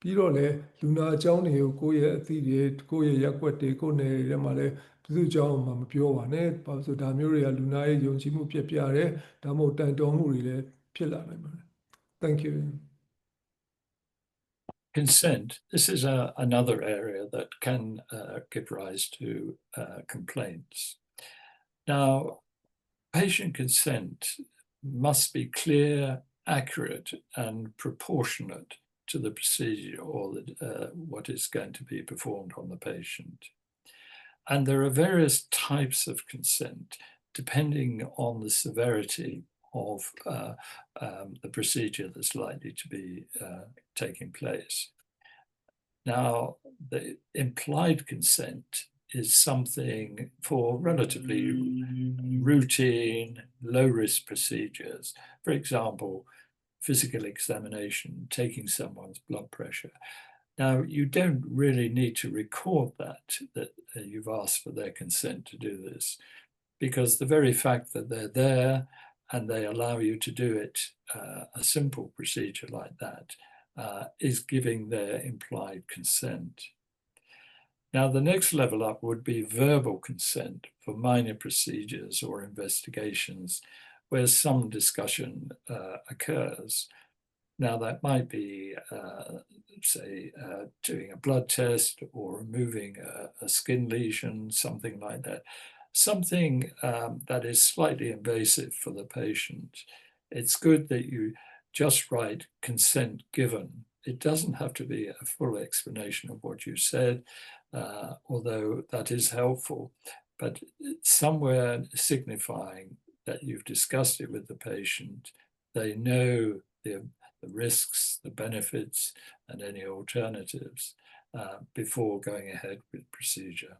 ပြီးတော့လည်းလူနာအကြောင်းတွေကိုကိုယ့်ရဲ့အသည့်တွေကိုယ့်ရဲ့ရက်ွက်တွေကိုယ့်နယ်တွေထဲမှာလည်းဘယ်သူအကြောင်းမှမပြောပါနဲ့ဘာလို့ဆိုဒါမျိုးတွေကလူနာရဲ့ယုံကြည်မှုပြပြတယ်ဒါမှမဟုတ်တန်တော်မှုတွေလည်းဖြစ်လာနိုင်ပါတယ် Thank you Consent. This is another area that can give rise to complaints. Now, patient consent must be clear, accurate, and proportionate to the procedure or what is going to be performed on the patient. And there are various types of consent depending on the severity of the procedure that's likely to be taking place. Now, the implied consent is something for relatively routine, low-risk procedures. For example, physical examination, taking someone's blood pressure. Now, you don't really need to record that you've asked for their consent to do this, because the very fact that they're there and they allow you to do it, a simple procedure like that, is giving their implied consent. Now, the next level up would be verbal consent for minor procedures or investigations where some discussion occurs. Now, that might be, say, doing a blood test or removing a skin lesion, something like that. Something that is slightly invasive for the patient. It's good that you just write consent given. It doesn't have to be a full explanation of what you said, although that is helpful, but somewhere signifying that you've discussed it with the patient, they know the risks, the benefits, and any alternatives before going ahead with procedure.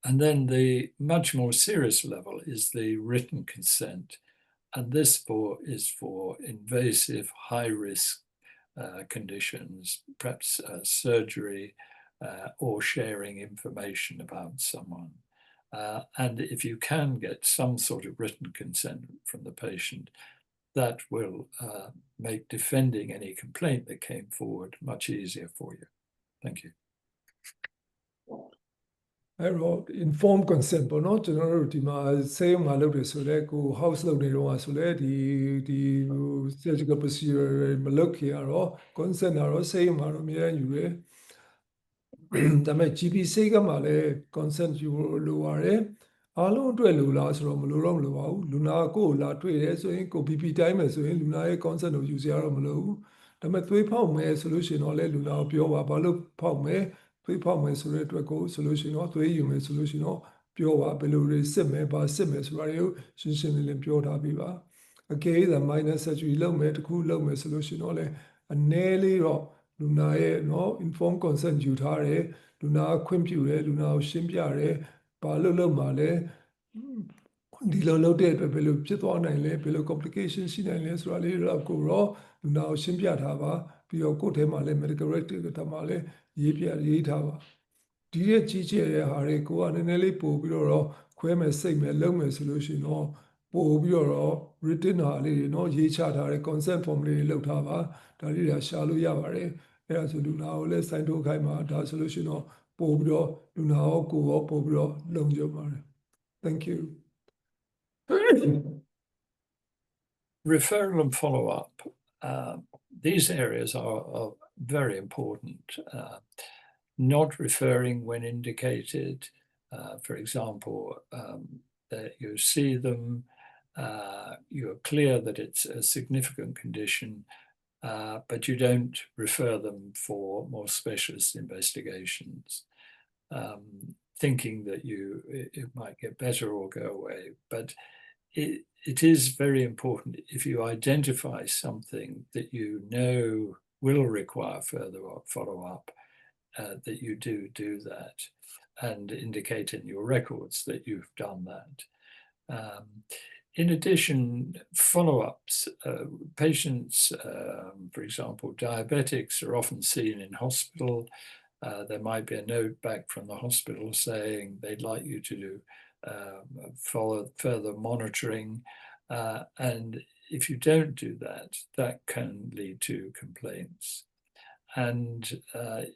And then the much more serious level is the written consent. And this is for invasive, high-risk conditions, perhaps surgery or sharing information about someone. And if you can get some sort of written consent from the patient, that will make defending any complaint that came forward much easier for you. Thank you. I wrote informed consent ပေါ့နော်ကျွန်တော်တို့ဒီမှာဆေးရုံမှာလုပ်တယ်ဆိုလဲကို house လုပ်နေတော့ဆိုလဲဒီ surgical procedure မလုပ်ခင်ကတော့ consent ကတော့ဆေးရုံမှာတော့အများကြီးယူတယ်ဒါပေမဲ့ GP ဆေးကမှာလဲ consent ယူလိုရတယ်အားလုံးအတွက်လိုလားဆိုတော့မလိုတော့မလိုပါဘူးလူနာကိုလာတွေ့တယ်ဆိုရင်ကို BP တိုင်းမယ်ဆိုရင်လူနာရဲ့ consent ကိုယူစရာတော့မလိုဘူးဒါပေမဲ့သွေးဖောက်မယ်ဆိုလို့ရှိရင်တော့လဲလူနာကိုပြောပါဘာလို့ဖောက်မယ်သွေးဖောက်မယ်ဆိုတဲ့အတွက်ကိုဆိုလို့ရှိရင်တော့သွေးယူမယ်ဆိုလို့ရှိရင်တော့ပြောပါဘယ်လိုတွေစစ်မယ်ဘာစစ်မယ်ဆိုတာတွေကိုရှင်းရှင်းလင်းလင်းပြောထားပြီးပါအကယ်၍ minor surgery လုပ်မယ်တခုလုပ်မယ်ဆိုလို့ရှိရင်တော့လဲအနည်းလေးတော့လူနာရဲ့နော် informed consent ယူထားတယ်လူနာခွင့်ပြုတယ်လူနာကိုရှင်းပြတယ်ဘာလို့လုပ်မှာလဲဒီလိုလုပ်တဲ့အတွက်ဘယ်လိုဖြစ်သွားနိုင်လဲဘယ်လို complication ရှိနိုင်လဲဆိုတာလေးတော့ကိုတော့လူနာကိုရှင်းပြထားပါပြီးတော့ကိုယ်ထဲမှာလဲ medical record ထဲမှာလဲရေးထားပါဒီရဲ့ကြီးကျယ်တဲ့ဟာတွေကိုကနည်းနည်းလေးပို့ပြီးတော့ခွဲမယ်စိတ်မယ်လုပ်မယ်ဆိုလို့ရှိရင်တော့ပို့ပြီးတော့ written ဟာလေးတွေเนาะရေးချထားတဲ့ consent form လေးတွေလုပ်ထားပါဒါလေးတွေရှာလို့ရပါတယ် အဲ့ဒါဆိုလူနာကိုလည်းစိုင်းထုတ်ခိုင်းမှာဒါဆိုလို့ရှိရင်တော့ပို့ပြီးတော့လူနာရောကိုယ်ရောပို့ပြီးတော့လုံခြုံပါတယ် thank you Referral and follow-up. These areas are very important. Not referring when indicated, for example, that you see them, you're clear that it's a significant condition, but you don't refer them for more specialist investigations, thinking that it might get better or go away. But it is very important if you identify something that you know will require further follow-up, that you do that and indicate in your records that you've done that. In addition, follow-ups, patients, for example, diabetics are often seen in hospital. There might be a note back from the hospital saying they'd like you to do follow further monitoring. And if you don't do that, that can lead to complaints. And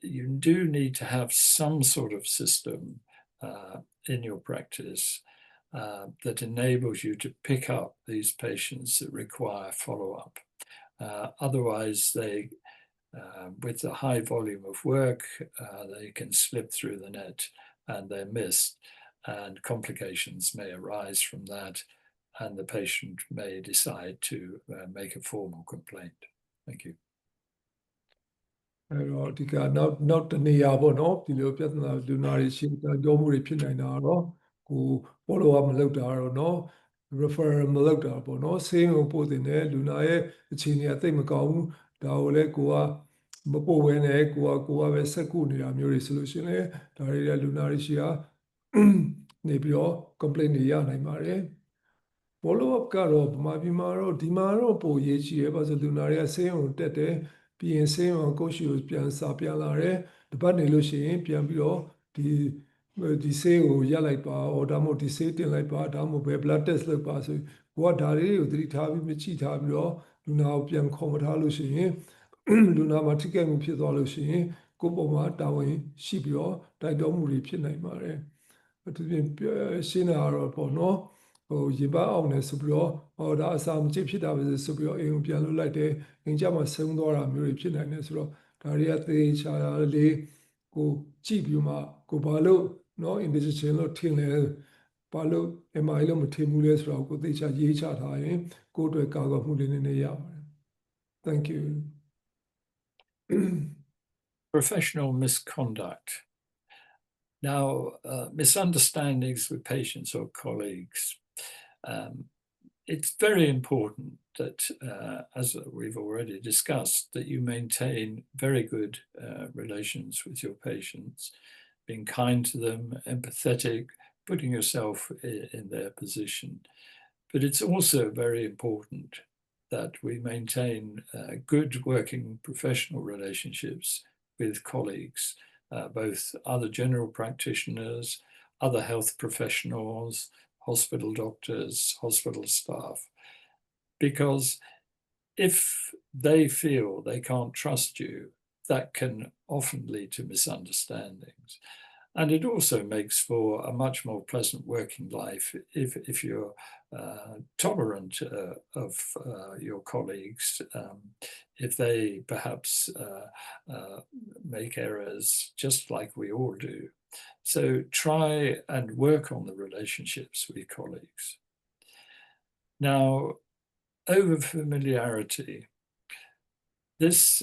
you do need to have some sort of system in your practice that enables you to pick up these patients that require follow-up. Otherwise, they, with the high volume of work, they can slip through the net and they're missed, and complications may arise from that, and the patient may decide to make a formal complaint. Thank you. အဲ့တော့ဒီကနောက်တနေရာပေါ့နော်ဒီလိုပြဿနာလူနာတွေရှိကြောမှုတွေဖြစ်နိုင်တာတော့ကို follow up မလုပ်တာတော့နော် referral မလုပ်တာပေါ့နော်ဆေးရုံပို့တင်တယ်လူနာရဲ့အခြေအနေအသိမကောင်းဘူးဒါကိုလည်းကိုကမပို့ဘဲနဲ့ကိုကပဲဆက်ကုနေတာမျိုးတွေဆိုလို့ရှိရင်လည်းဒါတွေကလူနာတွေရှိတာနေပြီးတော့ complaint တွေရနိုင်ပါတယ် follow up ကတော့ဗမာပြည်မှာတော့ဒီမှာတော့ပိုရေးကြည့်ရပါဆိုလူနာတွေကဆေးရုံတက်တယ်ပြီးရင်ဆေးရုံကိုရှိကိုပြန်လာတယ်တပတ်နေလို့ရှိရင်ပြန်ပြီးတော့ဒီဆေးကိုရက်လိုက်ပါအော်ဒါမှမဟုတ်ဒီဆေးတင်လိုက်ပါဒါမှမဟုတ်ဘယ် blood test လုပ်ပါဆိုကိုကဒါလေးကိုသတိထားပြီးမကြည့်ထားပြီးတော့လူနာကိုပြန်ခေါ်မထားလို့ရှိရင်လူနာမှာထိခိုက်မှုဖြစ်သွားလို့ရှိရင်ကိုယ့်ပုံမှာတာဝန်ရှိပြီးတော့တိုက်တွန်းမှုတွေဖြစ်နိုင်ပါတယ်သူပြင်ရှင်းတာတော့ပေါ့နော်ဟိုရေပန်းအောင်နေဆိုပြီးတော့ဟောဒါအစာမကျဖြစ်တာပဲဆိုပြီးတော့အိမ်ကိုပြန်လွှတ်လိုက်တယ်အိမ်ကြမှာဆုံးသွားတာမျိုးတွေဖြစ်နိုင်တယ်ဆိုတော့ဒါတွေကသေချာလေးကိုကြည့်ပြီးမှကိုဘာလို့နော် indigestion လို့ထင်လဲဘာလို့ MI လို့မထင်ဘူးလဲဆိုတော့ကိုသေချာရေးချထားရင်ကိုယ့်အတွက်ကာကွယ်မှုလေးနည်းနည်းရပါတယ် Thank you Professional misconduct. Now, misunderstandings with patients or colleagues. It's very important that, as we've already discussed, that you maintain very good relations with your patients, being kind to them, empathetic, putting yourself in their position. But it's also very important that we maintain good working professional relationships with colleagues, both other general practitioners, other health professionals, hospital doctors, hospital staff, because if they feel they can't trust you, that can often lead to misunderstandings. And it also makes for a much more pleasant working life if you're tolerant of your colleagues, if they perhaps make errors, just like we all do. So try and work on the relationships with colleagues. Now, over-familiarity. This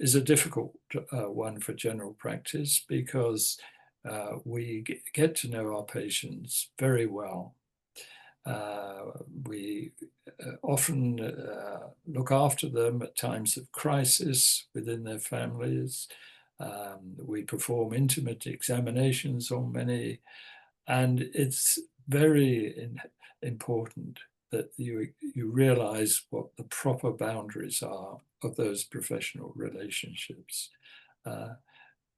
is a difficult one for general practice because we get to know our patients very well. We often look after them at times of crisis within their families. We perform intimate examinations on many, and it's very important that you realize what the proper boundaries are of those professional relationships.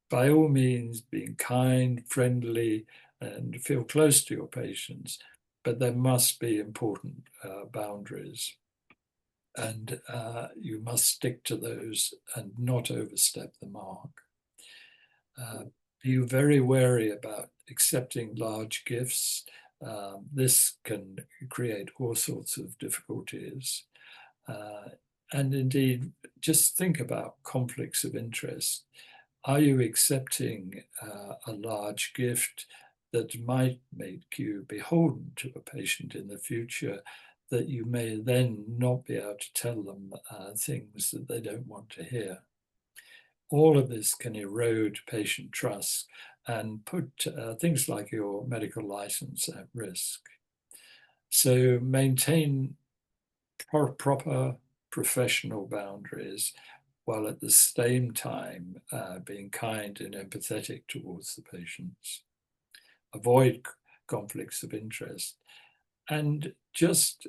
By all means, being kind, friendly, and feel close to your patients, but there must be important boundaries. and you must stick to those and not overstep the mark. Be very wary about accepting large gifts. This can create all sorts of difficulties. And indeed, just think about conflicts of interest. Are you accepting a large gift that might make you beholden to a patient in the future, that you may then not be able to tell them things that they don't want to hear? All of this can erode patient trust and put things like your medical license at risk. So maintain proper professional boundaries, while at the same time being kind and empathetic towards the patients. Avoid conflicts of interest, and just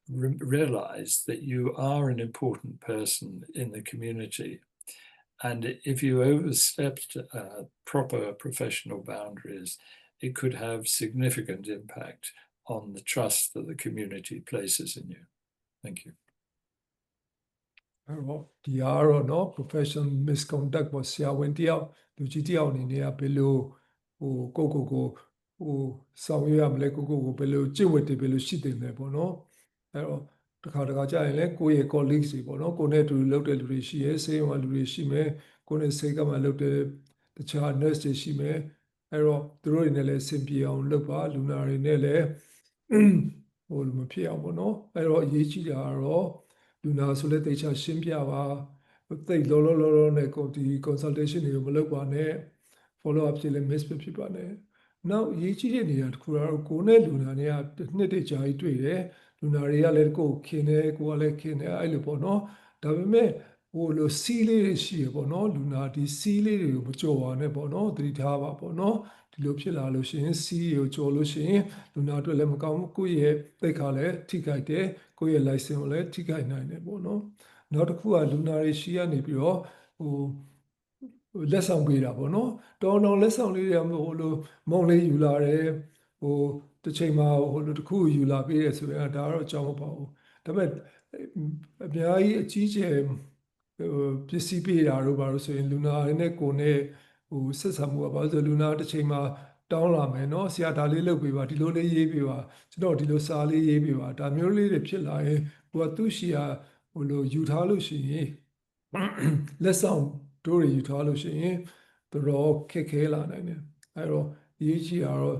realize that you are an important person in the community. And if you overstepped proper professional boundaries, it could have significant impact on the trust that the community places in you. Thank you. အဲ့တော့ဒီကတော့เนาะ professional misconduct ပေါ့ဆရာဝန်တယောက်လူကြီးတယောက်အနေနဲ့ကဘယ်လိုကိုဆောင်ရွက်ရမလဲကိုဘယ်လိုကျင့်ဝတ်တွေဘယ်လိုရှိတင်လဲပေါ့เนาะအဲ့တော့တခါကြာရင်လဲကိုယ့်ရဲ့ colleagues တွေပေါ့เนาะကိုနဲ့တူလုပ်တဲ့လူတွေရှိရဲဆေးရုံကလူတွေရှိမယ်ကိုနဲ့ဆေးကမှလုပ်တဲ့တခြား nurse တွေရှိမယ်အဲ့တော့သူတို့တွေနဲ့လည်းစင်ပြေအောင်လုပ်ပါလူနာတွေနဲ့လည်းမဖြစ်အောင်ပေါ့เนาะအဲ့တော့အရေးကြီးတာကတော့လူနာဆိုလဲတေချာရှင်းပြပါသိလောနဲ့ဒီ consultation တွေကိုမလုပ်ပါနဲ့ follow up တွေလည်း miss ဖြစ်ပါနဲ့နောက်အရေးကြီးတဲ့နေရာတစ်ခုကတော့ကိုနဲ့လူနာတွေကနှစ်တကြာကြီးတွေ့တယ်လူနာတွေကလည်းကိုခင်တယ်ကိုကလည်းခင်တယ်အဲ့လိုပေါ့နော်ဒါပေမဲ့လိုစီးလေးတွေရှိရပေါ့နော်လူနာဒီစီးလေးတွေကိုမကြော်ပါနဲ့ပေါ့နော်သတိထားပါပေါ့နော်ဒီလိုဖြစ်လာလို့ရှိရင်စီးကိုကြော်လို့ရှိရင်လူနာအတွက်လည်းမကောင်းဘူးကိုယ့်ရဲ့သိက္ခာလည်းထိခိုက်တယ်ကိုယ့်ရဲ့ license ကိုလည်းထိခိုက်နိုင်တယ်ပေါ့နော်နောက်တစ်ခုကလူနာတွေရှိရနေပြီးတော့လက်ဆောင်ပေးတာပေါ့နော်တောင်းလက်ဆောင်လေးတွေလိုမုံလေးယူလာတယ်တစ်ချိန်မှာတစ်ခုယူလာပေးတယ်ဆိုရင်ဒါတော့အကြောင်းမပေါ့ဘူးဒါပေမဲ့အများကြီးအကြီးကျယ်ပစ္စည်းပေးတာတို့ဘာလို့ဆိုရင်လူနာနဲ့ကိုနဲ့ဆက်ဆံမှုကဘာလို့ဆိုလူနာတစ်ချိန်မှာတောင်းလာမယ်နော်ဆရာဒါလေးလုပ်ပေးပါဒီလိုလေးရေးပေးပါကျွန်တော်ဒီလိုစာလေးရေးပေးပါဒါမျိုးလေးတွေဖြစ်လာရင်ကိုကသူ့ရှိရာယူထားလို့ရှိရင်လက်ဆောင်တို့တွေယူထားလို့ရှိရင်တော့ခက်ခဲလာနိုင်တယ်အဲ့တော့အရေးကြီးတာတော့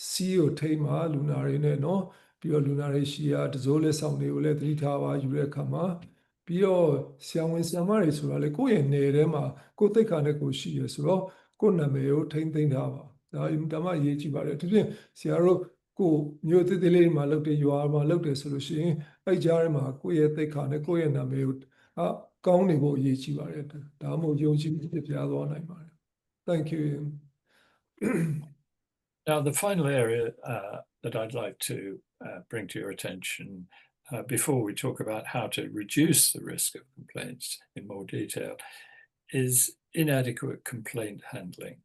စီးကိုထိမှလူနာတွေနဲ့เนาะပြီးတော့လူနာတွေရှိရာတစိုးလက်ဆောင်တွေကိုလည်းသတိထားပါယူတဲ့အခါမှာပြီးတော့ဆရာဝန်ဆရာမတွေဆိုတာလေကိုယ့်ရဲ့နယ်ထဲမှာကိုယ်သိက္ခာနဲ့ကိုယ်ရှိရဆိုတော့ကိုယ်နာမည်ကိုထိမ့်သိမ်းထားပါဒါအင်တာမအရေးကြီးပါတယ်သူပြင်ဆရာတို့ကိုမျိုးသေးသေးလေးမှာလုပ်တယ်ရွာမှာလုပ်တယ်ဆိုလို့ရှိရင်အဲ့ကြားထဲမှာကိုယ့်ရဲ့သိက္ခာနဲ့ကိုယ့်ရဲ့နာမည်ကိုကောင်းနေဖို့အရေးကြီးပါတယ်ဒါမှမဟုတ်ယုံကြည်မှုပြပြသွားနိုင်ပါတယ် Thank you Now, the final area that I'd like to bring to your attention before we talk about how to reduce the risk of complaints in more detail is inadequate complaint handling.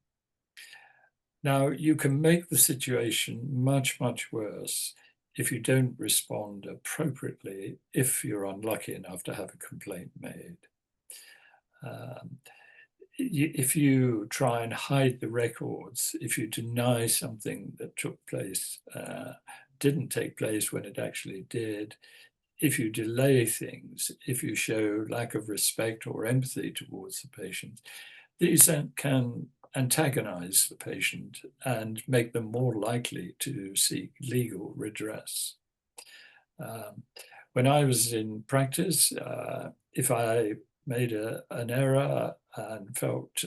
Now, you can make the situation much, much worse if you don't respond appropriately if you're unlucky enough to have a complaint made. If you try and hide the records, if you deny something that took place, didn't take place when it actually did, if you delay things, if you show lack of respect or empathy towards the patient, these can antagonize the patient and make them more likely to seek legal redress. When I was in practice, if I made an error and felt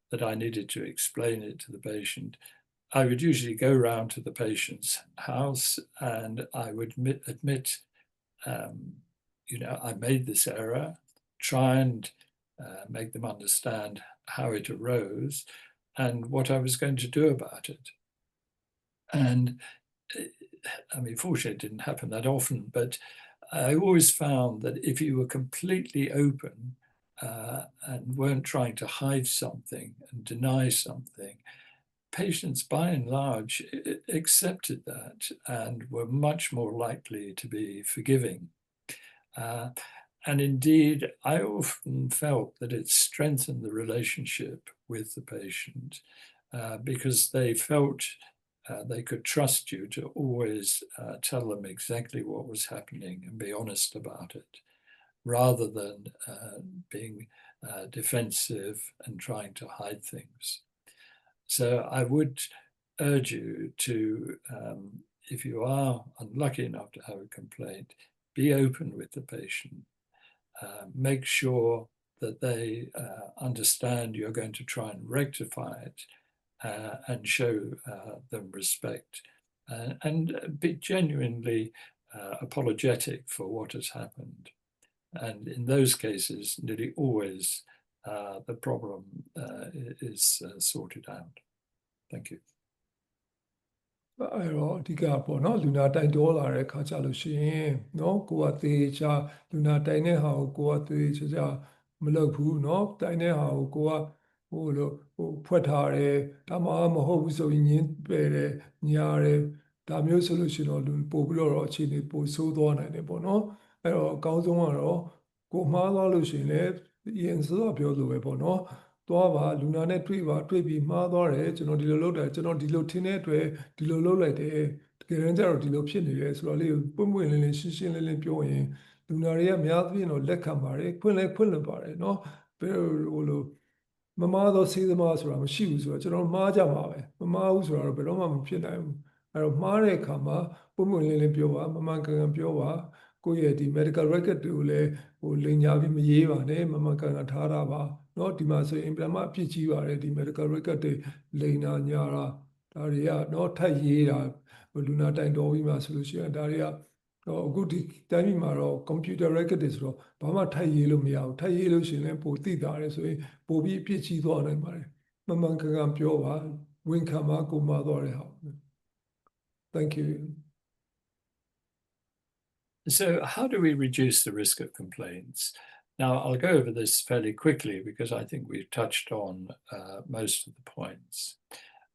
that I needed to explain it to the patient, I would usually go round to the patient's house and I would admit, I made this error, try and make them understand how it arose and what I was going to do about it. And I mean, fortunately, it didn't happen that often, but I always found that if you were completely open and weren't trying to hide something and deny something, patients by and large accepted that and were much more likely to be forgiving. And indeed, I often felt that it strengthened the relationship with the patient because they felt they could trust you to always tell them exactly what was happening and be honest about it, rather than being defensive and trying to hide things. So I would urge you to, if you are unlucky enough to have a complaint, be open with the patient. Make sure that they understand you're going to try and rectify it and show them respect and be genuinely apologetic for what has happened. And in those cases, nearly always the problem is sorted out. Thank you. အဲ့တော့အဓိကပေါ့နော်လူနာတိုင်တော်လာတဲ့ခါကြလို့ရှိရင်နော်ကိုကသေချာလူနာတိုင်တဲ့ဟာကိုကိုကသေချာမလုပ်ဘူးနော်တိုင်တဲ့ဟာကိုကိုကဟိုလိုဟိုဖွက်ထားတယ်ဒါမှမဟုတ်ဘူးဆိုရင်ညင်းပယ်တယ်ညားတယ်ဒါမျိုးဆိုလို့ရှိရင်တော့လူပို့ပြီးတော့အခြေအနေပိုဆိုးသွားနိုင်တယ်ပေါ့နော်အဲ့တော့အကောင်းဆုံးကတော့ကိုမှားသွားလို့ရှိရင်လည်းရင်စောပြောလိုပဲပေါ့နော်သွားပါလူနာနဲ့တွေ့ပါတွေ့ပြီးမှားသွားတယ်ကျွန်တော်ဒီလိုလုပ်တယ်ကျွန်တော်ဒီလိုထင်တဲ့အတွက်ဒီလိုလုပ်လိုက်တယ်တကယ်တမ်းကျတော့ဒီလိုဖြစ်နေတယ်ဆိုတော့လေးပွင့်ပွင့်လင်းလင်းရှင်းရှင်းလင်းလင်းပြောရင်လူနာတွေကများသဖြင့်တော့လက်ခံပါတယ်ခွင့်လွှတ်ပါတယ်เนาะဘယ်ဟိုလိုမမားသောစေးသမားဆိုတာမရှိဘူးဆိုတော့ကျွန်တော်မှားကြမှာပဲမမားဘူးဆိုတော့ဘယ်တော့မှမဖြစ်နိုင်ဘူးအဲ့တော့မှားတဲ့အခါမှာပွင့်ပွင့်လင်းလင်းပြောပါမမှန်ကန်ပြောပါကိုယ့်ရဲ့ဒီ medical record တွေကိုလည်းဟိုလိမ်ညာပြီးမရေးပါနဲ့မမှန်ကန်ထားတာပါเนาะဒီမှာဆိုရင်ပြန်မှအပြစ်ကြီးပါတယ်ဒီ medical record တွေလိမ်နာညာတာဒါတွေကเนาะထပ်ရေးတာလူနာတိုင်တော်ပြီးမှဆိုလို့ရှိရင်ဒါတွေကအခုဒီတိုင်းပြည်မှာတော့ computer record တွေဆိုတော့ဘာမှထပ်ရေးလို့မရဘူးထပ်ရေးလို့ရှိရင်လည်းပိုသိတာတယ်ဆိုရင်ပိုပြီးအပြစ်ကြီးသွားနိုင်ပါတယ်မမှန်ကန်ပြောပါဝန်ခံပါကိုမှားသွားတဲ့ဟာ Thank you. So how do we reduce the risk of complaints? Now, I'll go over this fairly quickly because I think we've touched on most of the points,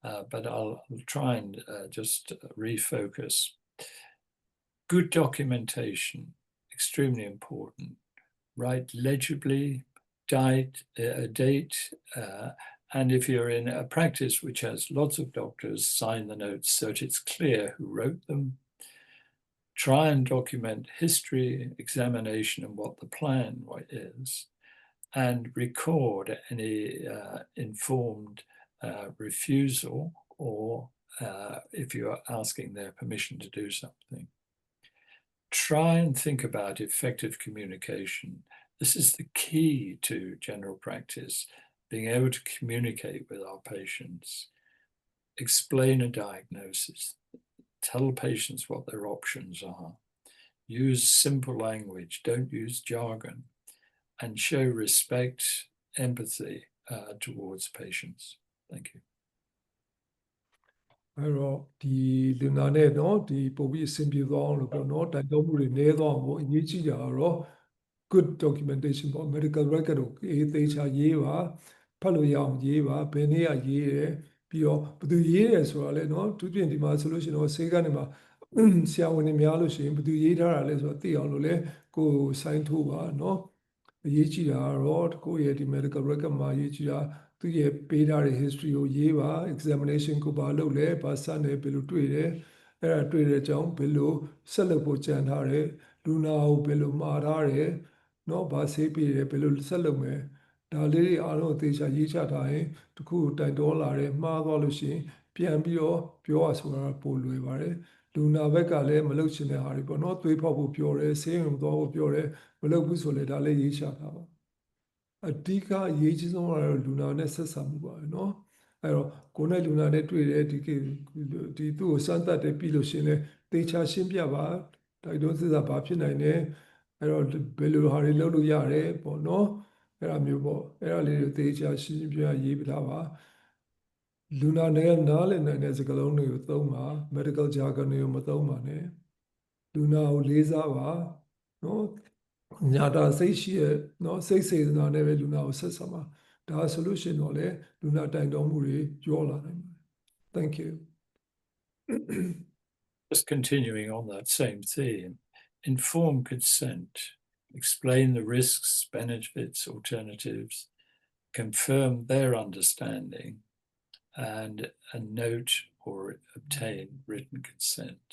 but I'll try and just refocus. Good documentation, extremely important. Write legibly, date, and if you're in a practice which has lots of doctors, sign the notes so that it's clear who wrote them. Try and document history, examination, and what the plan is, and record any informed refusal or if you're asking their permission to do something. Try and think about effective communication. This is the key to general practice, being able to communicate with our patients, explain a diagnosis, tell patients what their options are, use simple language, don't use jargon, and show respect, empathy towards patients. Thank you. အဲ့တော့ဒီလူနာနဲ့เนาะဒီပုံပြီးအဆင်ပြေသွားအောင်လို့ပေါ့เนาะတိုင်တော်မှုတွေနည်းသွားအောင်ပေါ့အရေးကြီးတာကတော့ good documentation ပေါ့ medical record ကိုသေချာရေးပါဖတ်လို့ရအောင်ရေးပါဘယ်နေ့ကရေးတယ်ပြီးတော့ဘယ်သူရေးတယ်ဆိုတာလဲเนาะသူပြင်ဒီမှာဆိုလို့ရှိရင်တော့ဆေးကနေမှာဆရာဝန်တွေများလို့ရှိရင်ဘယ်သူရေးထားတာလဲဆိုတော့သိအောင်လို့လဲကိုစိုင်းထိုးပါเนาะအရေးကြီးတာကတော့ကိုယ့်ရဲ့ဒီ medical record မှာအရေးကြီးတာသူရဲ့ပေးထားတဲ့ history ကိုရေးပါ examination ကိုဘာလုပ်လဲဘာစနဲ့ဘယ်လိုတွေ့တယ်အဲ့ဒါတွေ့တဲ့အကြောင်းဘယ်လိုဆက်လုပ်ဖို့ကြံထားတယ်လူနာကိုဘယ်လိုမှားထားတယ်เนาะဘာဆေးပေးတယ်ဘယ်လိုဆက်လုပ်မယ်ဒါလေးတွေအားလုံးအသေးချာရေးချထားရင်တခုတိုင်တော်လာတယ်မှားသွားလို့ရှိရင်ပြန်ပြီးတော့ပြောရဆိုတာပိုလွယ်ပါတယ်လူနာဘက်ကလည်းမလုပ်ချင်တဲ့ဟာတွေပေါ့เนาะသွေးဖောက်ဖို့ပြောတယ်ဆေးရုံသွားဖို့ပြောတယ်မလုပ်ဘူးဆိုလေဒါလည်းရေးချထားပါအဓိကအရေးကြီးဆုံးကတော့လူနာနဲ့ဆက်ဆံမှုပါပဲเนาะအဲ့တော့ကိုယ်နဲ့လူနာနဲ့တွေ့တယ်ဒီသူ့ကိုစမ်းသပ်တယ်ပြီးလို့ရှိရင်လည်းသေချာရှင်းပြပါတိုက်တွန်းစစ်စာဘာဖြစ်နိုင်လဲအဲ့တော့ဘယ်လိုဟာတွေလုပ်လို့ရတယ်ပေါ့เนาะအဲ့ဒါမျိုးပေါ့အဲ့ဒါလေးတွေသေချာရှင်းပြရေးပြထားပါလူနာနဲ့နားလည်နိုင်တဲ့စကားလုံးတွေကိုသုံးပါ medical jargon တွေကိုမသုံးပါနဲ့လူနာကိုလေးစားပါเนาะညာတာစိတ်ရှိရဲ့เนาะစိတ်စေတနာနဲ့ပဲလူနာကိုဆက်ဆံပါဒါဆိုလို့ရှိရင်တော့လေလူနာတိုင်တော်မှုတွေကြောလာနိုင်ပါတယ် Thank you Just continuing on that same theme, informed consent explain the risks, benefits, alternatives, confirm their understanding, and note or obtain written consent.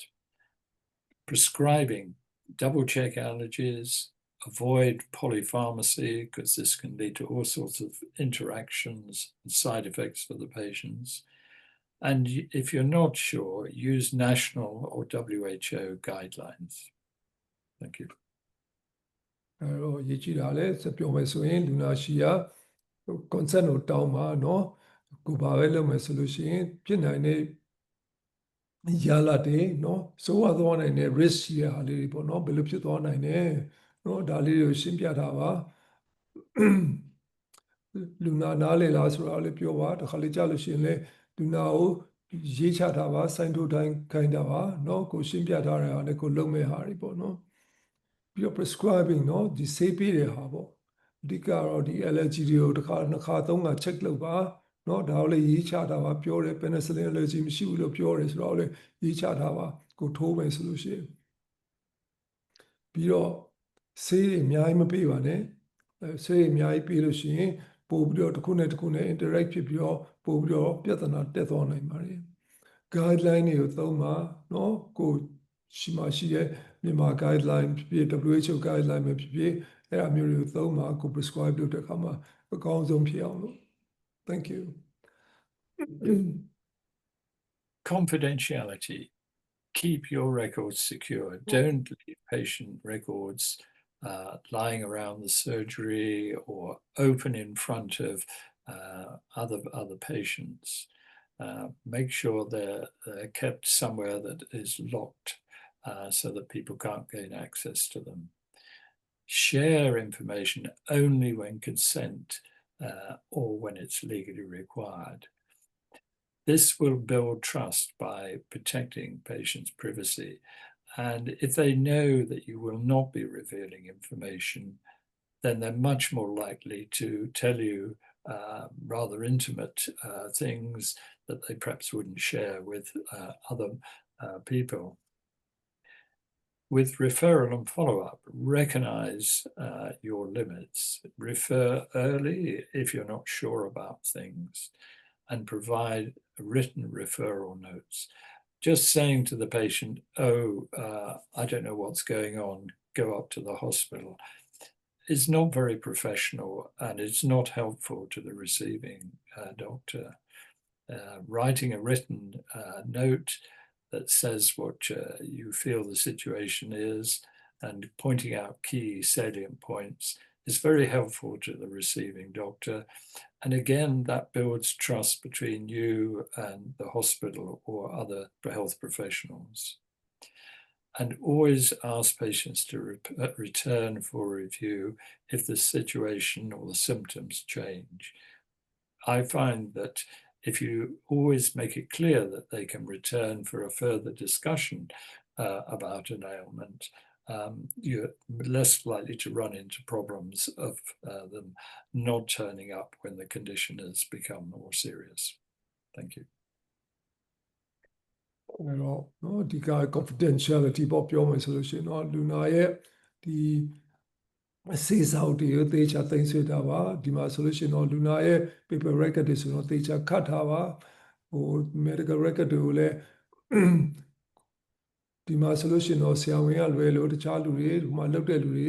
Prescribing, double check allergies, avoid polypharmacy because this can lead to all sorts of interactions and side effects for the patients. And if you're not sure, use national or WHO guidelines. Thank you. အဲ့တော့ရေးကြည့်တာလဲစပြောမယ်ဆိုရင်လူနာရှိရာ consent ကိုတောင်းပါเนาะကိုဘာပဲလုပ်မယ်ဆိုလို့ရှိရင်ဖြစ်နိုင်တဲ့ရလာတယ်เนาะဆိုတော့သွားနိုင်တဲ့ risk ရှိရဟာလေးတွေပေါ့เนาะဘယ်လိုဖြစ်သွားနိုင်လဲเนาะဒါလေးတွေကိုရှင်းပြထားပါလူနာနားလေလားဆိုတာလည်းပြောပါတခါလေကြားလို့ရှိရင်လေလူနာကိုရေးချထားပါစိုင်းထိုးတိုင်းခိုင်းတာပါเนาะကိုရှင်းပြထားတဲ့ဟာနဲ့ကိုလုံမဲ့ဟာတွေပေါ့เนาะပြီးတော့ prescribing เนาะဒီဆေးပေးတဲ့ဟာပေါ့အဓိကတော့ဒီ allergy တွေကိုတစ်ခါနှစ်ခါသုံးခါ check လုပ်ပါเนาะဒါကိုလည်းရေးချထားပါပြောတယ် penicillin allergy မရှိဘူးလို့ပြောတယ်ဆိုတော့လည်းရေးချထားပါကိုထိုးမယ်ဆိုလို့ရှိရင်ပြီးတော့ဆေးတွေအများကြီးမပေးပါနဲ့ဆေးတွေအများကြီးပေးလို့ရှိရင်ပို့ပြီးတော့တစ်ခုနဲ့တစ်ခုနဲ့ interact ဖြစ်ပြီးတော့ပို့ပြီးတော့ပြဿနာတက်သွားနိုင်ပါတယ် guideline တွေကိုသုံးပါเนาะကိုရှိတဲ့မြန်မာ guideline ဖြစ်ဖြစ် WHO guideline ပဲဖြစ်ဖြစ်အဲ့အမျိုးတွေကိုသုံးပါကို prescribe လုပ်တဲ့အခါမှာအကောင်းဆုံးဖြစ်အောင်လို့ thank you Confidentiality. Keep your records secure. Don't leave patient records lying around the surgery or open in front of other patients. Make sure they're kept somewhere that is locked so that people can't gain access to them. Share information only when consent or when it's legally required. This will build trust by protecting patients' privacy. And if they know that you will not be revealing information, then they're much more likely to tell you rather intimate things that they perhaps wouldn't share with other people. With referral and follow-up, recognize your limits. Refer early if you're not sure about things, and provide written referral notes. Just saying to the patient, I don't know what's going on, go up to the hospital, is not very professional and it's not helpful to the receiving doctor. Writing a written note that says what you feel the situation is and pointing out key salient points is very helpful to the receiving doctor. And again, that builds trust between you and the hospital or other health professionals. And always ask patients to return for review if the situation or the symptoms change. I find that if you always make it clear that they can return for a further discussion about an ailment, you're less likely to run into problems of them not turning up when the condition has become more serious. Thank you. အဲ့တော့เนาะဒီက confidentiality ပေါ့ပြောမယ်ဆိုလို့ရှိရင်เนาะလူနာရဲ့ဒီစေစာအုပ်တွေကိုသေချာသိမ်းဆွဲထားပါဒီမှာဆိုလို့ရှိရင်တော့လူနာရဲ့ paper record တွေဆိုတော့သေချာခတ်ထားပါဟို medical record တွေကိုလည်းဒီမှာဆိုလို့ရှိရင်တော့ဆရာဝန်ကလွယ်လို့တခြားလူတွေဒီမှာလောက်တဲ့လူတွေ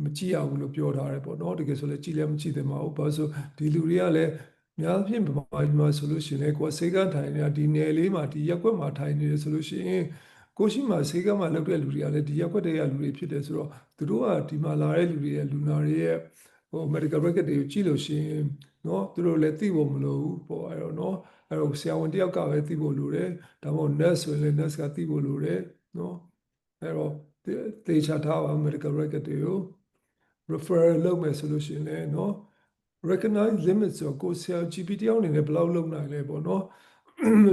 မကြည့်ရဘူးလို့ပြောထားတယ်ပေါ့နော်တကယ်ဆိုလည်းကြည့်လည်းမကြည့်သင့်ပါဘူးဘာလို့ဆိုဒီလူတွေကလည်းများဖြင့်မှာဆိုလို့ရှိရင်လည်းကိုယ်စေကထိုင်နေတာဒီနယ်လေးမှာဒီရက်ကွက်မှာထိုင်နေတယ်ဆိုလို့ရှိရင်ကိုရှိမှာစေကမှာလောက်တဲ့လူတွေကလည်းဒီရက်ကွက်တွေကလူတွေဖြစ်တယ်ဆိုတော့သူတို့ကဒီမှာလာတဲ့လူတွေရဲ့လူနာတွေရဲ့ဟို medical record တွေကိုကြည့်လို့ရှိရင်เนาะသူတို့လည်းသိဖို့မလိုဘူးပေါ့အဲ့တော့เนาะအဲ့တော့ဆရာဝန်တယောက်ကပဲသိဖို့လိုတယ်ဒါမှမဟုတ် nurse ဆိုရင်လည်း nurse ကသိဖို့လိုတယ်เนาะအဲ့တော့သေချာထားပါ medical record တွေကို referral လုပ်မယ်ဆိုလို့ရှိရင်လည်းเนาะ recognize limits ဆိုကိုဆရာ GP တယောက်အနေနဲ့ဘယ်လောက်လုပ်နိုင်လဲပေါ့เนาะ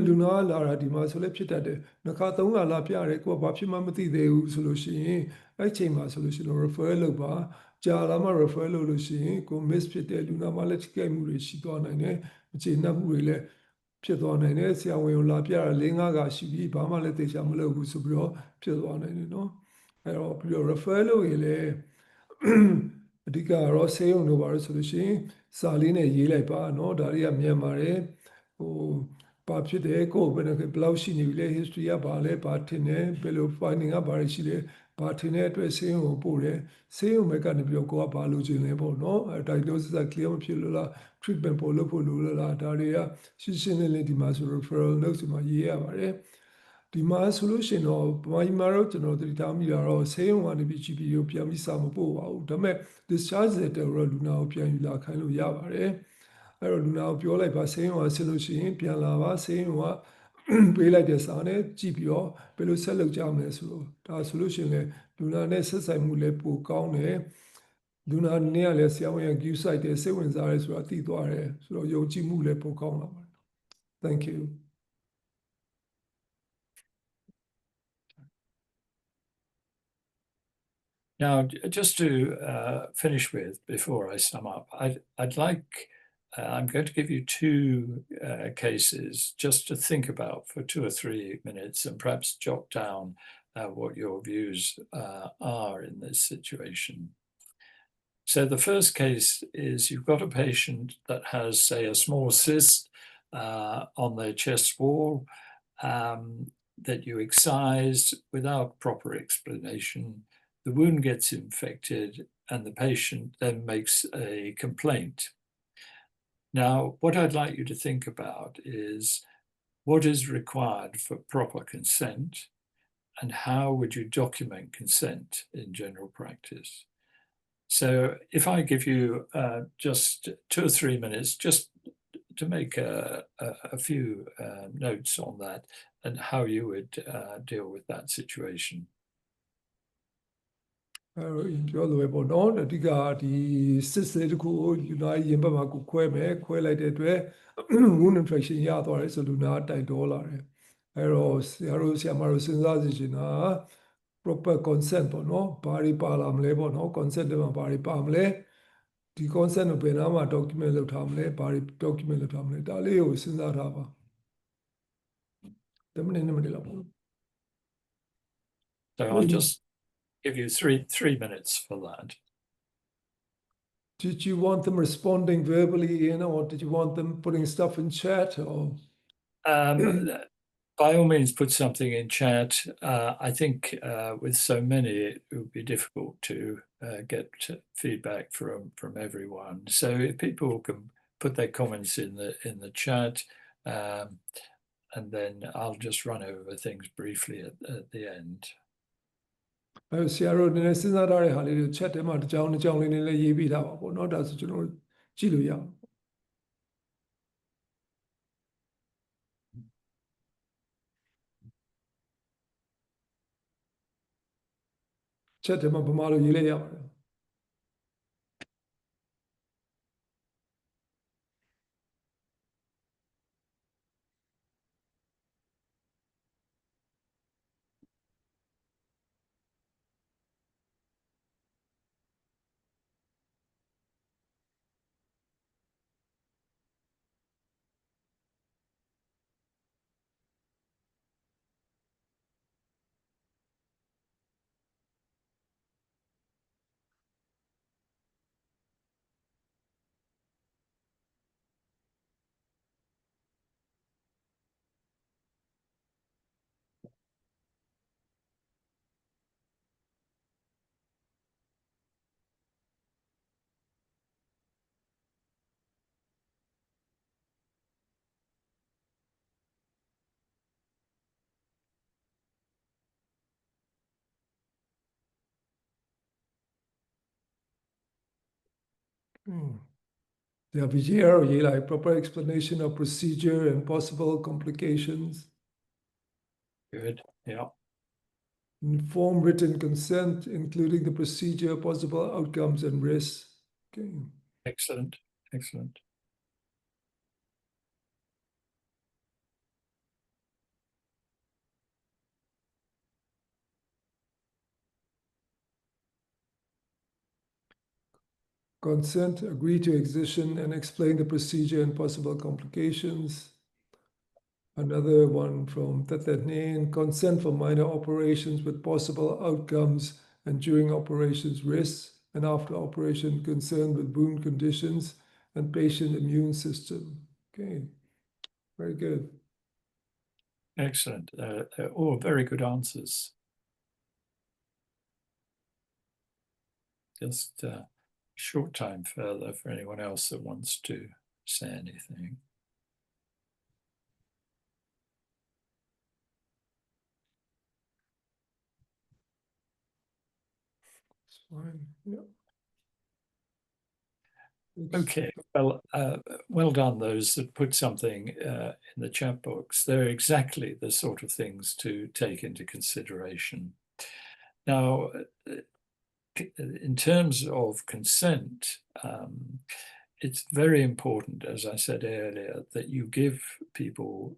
လူနာလာတာဒီမှာဆိုလည်းဖြစ်တတ်တယ်နှစ်ခါသုံးခါလာပြရတယ်ကိုကဘာဖြစ်မှမသိသေးဘူးဆိုလို့ရှိရင်အဲ့ချိန်မှာဆိုလို့ရှိရင် refer လုပ်ပါကြာလာမှ refer လုပ်လို့ရှိရင်ကို miss ဖြစ်တဲ့လူနာမှလည်းထိခိုက်မှုတွေရှိသွားနိုင်တယ်မကျေနပ်မှုတွေလည်းဖြစ်သွားနိုင်တယ်ဆရာဝန်ကိုလာပြတာ၄-၅ခါရှိပြီဘာမှလည်းသေချာမလုပ်ဘူးဆိုပြီးတော့ဖြစ်သွားနိုင်တယ်เนาะအဲ့တော့ပြီးတော့ refer လုပ်ရင်လည်း အဓိကကတော့ဆေးရုံတို့ပါလို့ဆိုလို့ရှိရင်စာလေးနဲ့ရေးလိုက်ပါเนาะဒါတွေကမြန်ပါတယ်ဟိုဘာဖြစ်တယ်ကိုယ်ဘယ်လောက်ရှိနေပြီလဲ history ကဘာလဲဘာထင်တယ်ဘယ်လို finding ကဘာတွေရှိလဲဘာထင်တဲ့အတွက်ဆေးရုံကိုပို့တယ်ဆေးရုံဘက်ကနေပြီးတော့ကိုကဘာလိုချင်လဲပေါ့เนาะ diagnosis က clear မဖြစ်လို့လား treatment ပို့လို့ဖို့လိုလားဒါတွေကရှင်းရှင်းလင်းလင်းဒီမှာဆို referral notes မှာရေးရပါတယ်ဒီမှာဆိုလို့ရှိရင်တော့ဗမာပြည်မှာတော့ကျွန်တော်သတိထားမိတာတော့ဆေးရုံကနေပြီး GP ကိုပြန်ပြီးစာမပို့ပါဘူးဒါပေမဲ့ discharge တဲ့တော့လူနာကိုပြန်ယူလာခိုင်းလို့ရပါတယ်အဲ့တော့လူနာကိုပြောလိုက်ပါဆေးရုံကဆင်းလို့ရှိရင်ပြန်လာပါဆေးရုံကပေးလိုက်တဲ့စာနဲ့ကြည့်ပြီးတော့ဘယ်လိုဆက်လုပ်ကြမလဲဆိုတော့ဒါဆိုလို့ရှိရင်လေလူနာနဲ့ဆက်ဆိုင်မှုလည်းပိုကောင်းတယ်လူနာနဲ့ကလည်းဆရာဝန်က queue site တဲ့စိတ်ဝင်စားရဲဆိုတာသိသွားတယ်ဆိုတော့ယုံကြည်မှုလည်းပိုကောင်းလာပါတယ် Thank you Now, just to finish with, before I sum up, I'd like, I'm going to give you two cases just to think about for 2 or 3 minutes and perhaps jot down what your views are in this situation. So the first case is you've got a patient that has, say, a small cyst on their chest wall that you excised without proper explanation. The wound gets infected and the patient then makes a complaint. Now, what I'd like you to think about is what is required for proper consent and how would you document consent in general practice? So if I give you just 2 or 3 minutes just to make a few notes on that and how you would deal with that situation. ပြောလို့ပဲပေါ့နော်အဓိကဒီစစ်စေးတခုကိုလူနာရင်ဘက်မှာကိုခွဲမယ်ခွဲလိုက်တဲ့အတွက် wound infection ရသွားတယ်ဆိုလူနာတိုက်တော်လာတယ်အဲ့တော့ဆရာတို့ဆရာမတို့စဉ်းစားစီချင်တာ proper consent ပေါ့နော်ဘာတွေပါလာမလဲပေါ့နော် consent တွေမှာဘာတွေပါမလဲဒီ consent ကိုဘယ်နာမှာ document လုပ်ထားမလဲဘာတွေ document လုပ်ထားမလဲဒါလေးကိုစဉ်းစားထားပါ10 minutesလောက်ပေါ့ So I'll just give you three minutes for that. Did you want them responding verbally in, or did you want them putting stuff in chat, or? By all means, put something in chat. I think with so many, it would be difficult to get feedback from everyone. So if people can put their comments in the chat, and then I'll just run over things briefly at the end. ဆရာတို့နည်းနည်းစဉ်းစားထားတဲ့ဟာလေးတွေ chat ထဲမှာတစ်ကြောင်းလေးနဲ့လည်းရေးပေးထားပါပေါ့နော်ဒါဆိုကျွန်တော်ကြည့်လို့ရအောင် chat ထဲမှာဗမာလိုရေးလိုက်ရပါတယ် The VGR like proper explanation of procedure and possible complications. Good, yeah. Informed written consent, including the procedure, possible outcomes and risks. Okay. Excellent, excellent. Consent, agree to excision and explain the procedure and possible complications. Another one from Tathanin, consent for minor operations with possible outcomes and during operations risks. and after operation concerned with wound conditions and patient immune system. Okay, very good. Excellent. They're all very good answers. Just short time further for anyone else that wants to say anything. It's fine. Yeah. Okay, well done those that put something in the chat box. They're exactly the sort of things to take into consideration. Now, in terms of consent, it's very important, as I said earlier, that you give people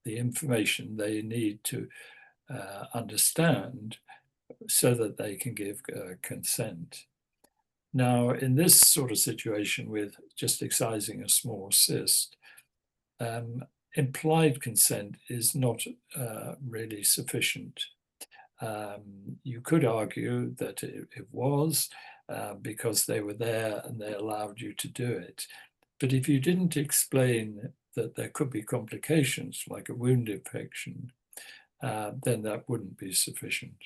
the information they need to understand so that they can give consent. Now, in this sort of situation with just excising a small cyst, implied consent is not really sufficient. You could argue that it was because they were there and they allowed you to do it. But if you didn't explain that there could be complications like a wound infection, then that wouldn't be sufficient.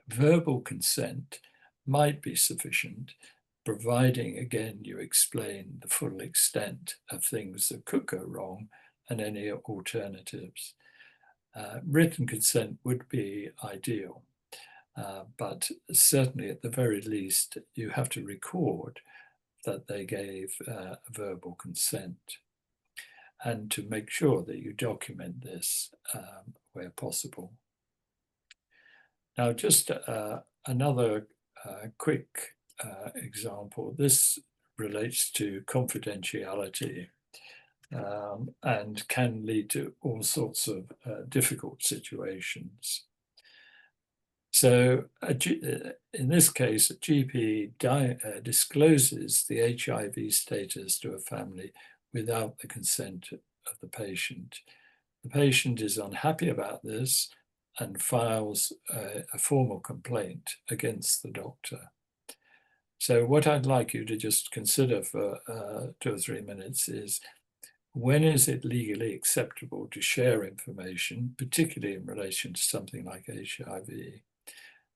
Verbal consent might be sufficient, providing, again, you explain the full extent of things that could go wrong and any alternatives. Written consent would be ideal, but certainly at the very least, you have to record that they gave verbal consent and to make sure that you document this where possible. Now, just another quick example. This relates to confidentiality and can lead to all sorts of difficult situations. So in this case, a GP discloses the HIV status to a family without the consent of the patient. The patient is unhappy about this and files a formal complaint against the doctor. So what I'd like you to just consider for 2 or 3 minutes is, when is it legally acceptable to share information, particularly in relation to something like HIV,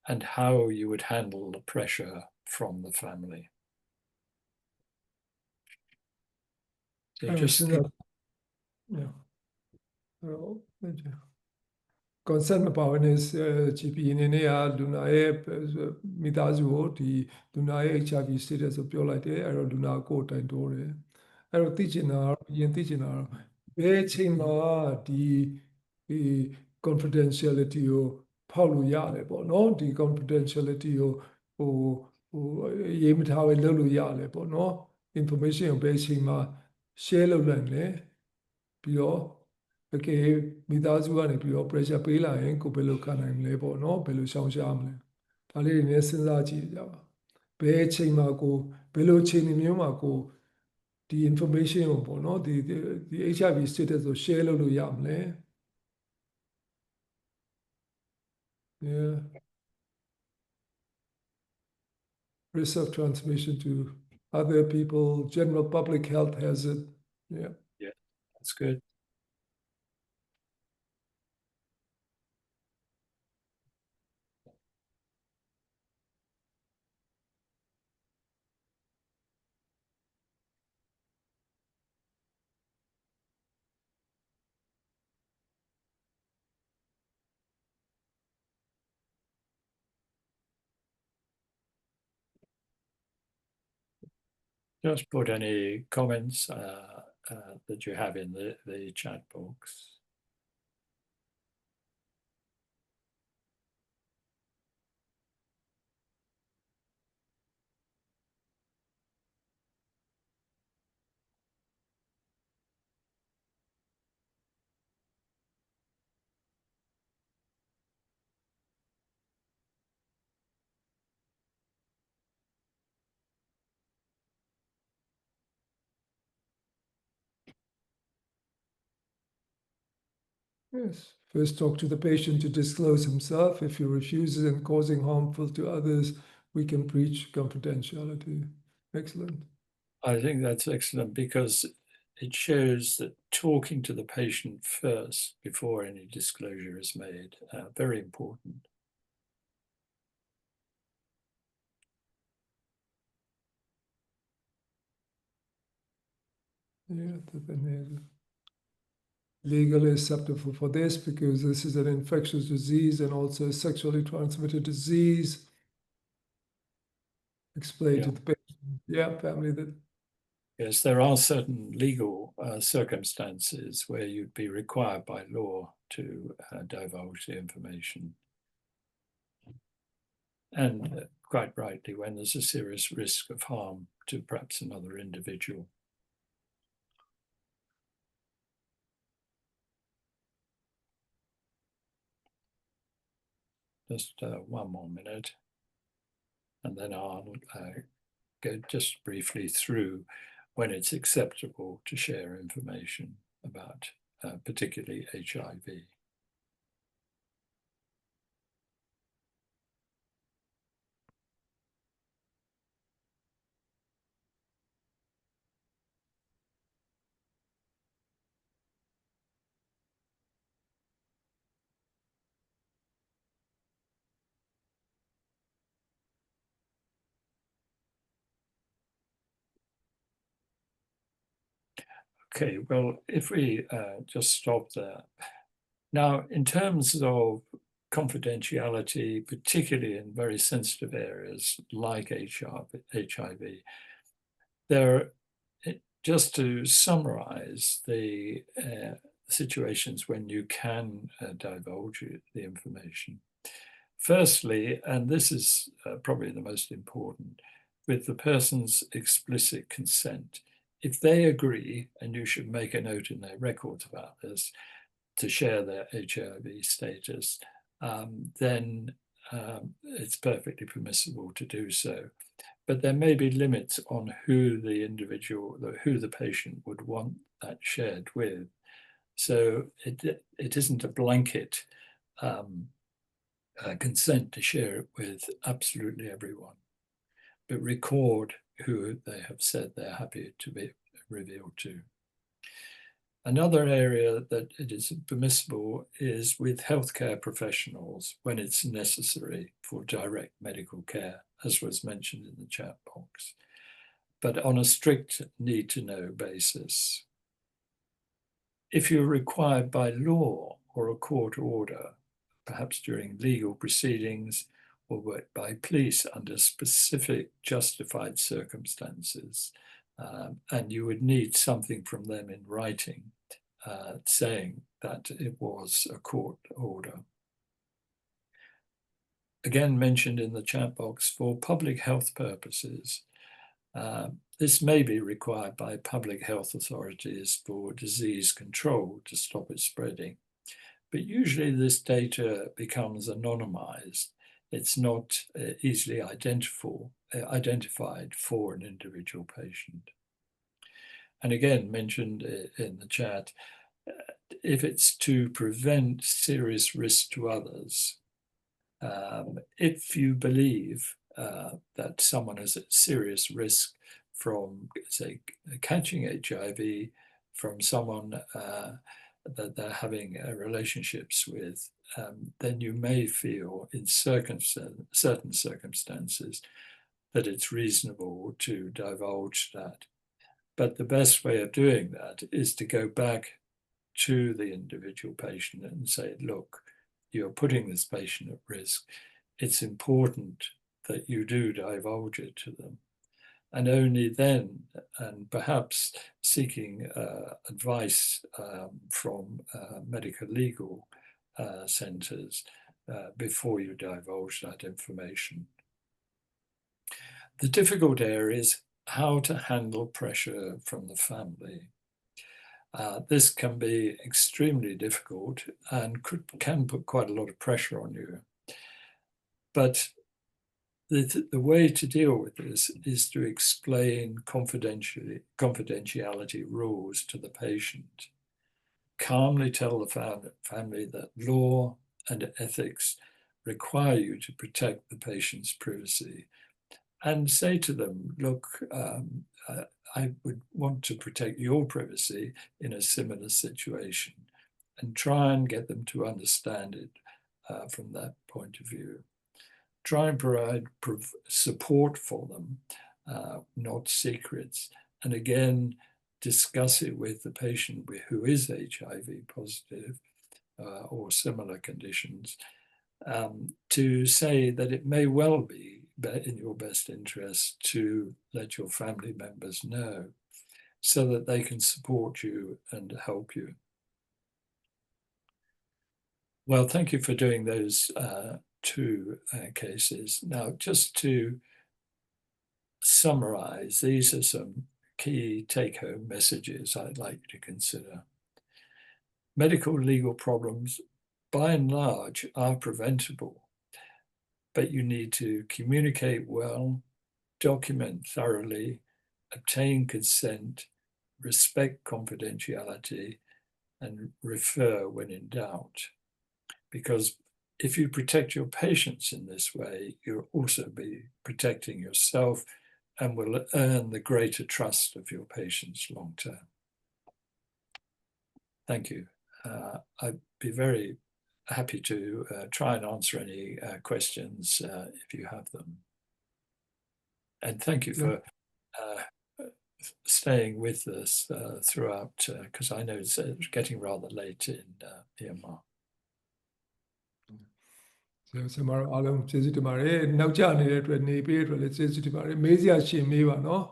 and how you would handle the pressure from the family? So just yeah. Consent မပါဘဲနဲ့ GP အနေနဲ့ကလူနာရဲ့မိသားစုကိုဒီလူနာရဲ့ HIV status ဆိုပြောလိုက်တယ်အဲ့တော့လူနာကိုတိုင်တိုးတယ်အဲ့တော့သိချင်တာရင်သိချင်တာဘယ်အချိန်မှာဒီ confidentiality ကိုဖောက်လို့ရတယ်ပေါ့နော်ဒီ confidentiality ကိုရေးမထားဘဲလုပ်လို့ရတယ်ပေါ့နော် information ကိုဘယ်အချိန်မှာ share လုပ်နိုင်လဲပြီးတော့Okay, မိသားစုကနေပြီးတော့ pressure ပေးလာရင်ကိုဘယ်လိုခံနိုင်မလဲပေါ့နော်ဘယ်လိုရှောင်ရှားမလဲဒါလေးတွေနဲ့စဉ်းစားကြည့်ကြပါဘယ်အချိန်မှာကိုဘယ်လိုအချိန်မျိုးမှာကိုဒီ information ကိုပေါ့နော်ဒီ HIV status ကို share လုပ်လို့ရမလဲ Yeah, risk of transmission to other people, general public health hazard. Yeah, that's good. Just put any comments that you have in the chat box. Yes. First, talk to the patient to disclose himself. If he refuses and causing harmful to others, we can preach confidentiality. Excellent. I think that's excellent because it shows that talking to the patient first before any disclosure is made, very important. Yeah, legally acceptable for this because this is an infectious disease and also a sexually transmitted disease. Explain to the patient, family that. Yes, there are certain legal circumstances where you'd be required by law to divulge the information. And quite rightly, when there's a serious risk of harm to perhaps another individual. Just one more minute, and then I'll go just briefly through when it's acceptable to share information about particularly HIV. Okay, well, if we just stop there. Now, in terms of confidentiality, particularly in very sensitive areas like HIV, there, just to summarize the situations when you can divulge the information. Firstly, and this is probably the most important, with the person's explicit consent. If they agree, and you should make a note in their records about this, to share their HIV status, then it's perfectly permissible to do so. But there may be limits on who the individual, who the patient would want that shared with. So it isn't a blanket consent to share it with absolutely everyone, but record who they have said they're happy to be revealed to. Another area that it is permissible is with healthcare professionals when it's necessary for direct medical care, as was mentioned in the chat box, but on a strict need-to-know basis. If you're required by law or a court order, perhaps during legal proceedings or by police under specific justified circumstances, and you would need something from them in writing saying that it was a court order. Again, mentioned in the chat box, for public health purposes, this may be required by public health authorities for disease control to stop it spreading. But usually this data becomes anonymized. It's not easily identified for an individual patient. And again, mentioned in the chat, if it's to prevent serious risk to others, if you believe that someone is at serious risk from, say, catching HIV from someone that they're having relationships with, then you may feel in certain circumstances that it's reasonable to divulge that. But the best way of doing that is to go back to the individual patient and say, look, you're putting this patient at risk. It's important that you do divulge it to them. And only then, and perhaps seeking advice from medical legal centres before you divulge that information. The difficult area is how to handle pressure from the family. This can be extremely difficult and can put quite a lot of pressure on you. But the way to deal with this is to explain confidentiality rules to the patient. Calmly tell the family that law and ethics require you to protect the patient's privacy, and say to them, look, I would want to protect your privacy in a similar situation, and try and get them to understand it from that point of view. Try and provide support for them, not secrets. And again, discuss it with the patient who is HIV positive or similar conditions, to say that it may well be in your best interest to let your family members know so that they can support you and help you. Well, thank you for doing those two cases. Now, just to summarize, these are some key take-home messages I'd like you to consider. Medical legal problems, by and large, are preventable, but you need to communicate well, document thoroughly, obtain consent, respect confidentiality, and refer when in doubt. Because if you protect your patients in this way, you'll also be protecting yourself and will earn the greater trust of your patients long term. Thank you. I'd be very happy to try and answer any questions if you have them. And thank you for staying with us throughout, because I know it's getting rather late in Myanmar. ဆရာမတို့အားလုံးကျေးဇူးတင်ပါတယ်နောက်ကျနေတဲ့အတွက်နေပေးတဲ့အတွက်လည်းကျေးဇူးတင်ပါတယ်မေးစရာရှင်မေးပါနော်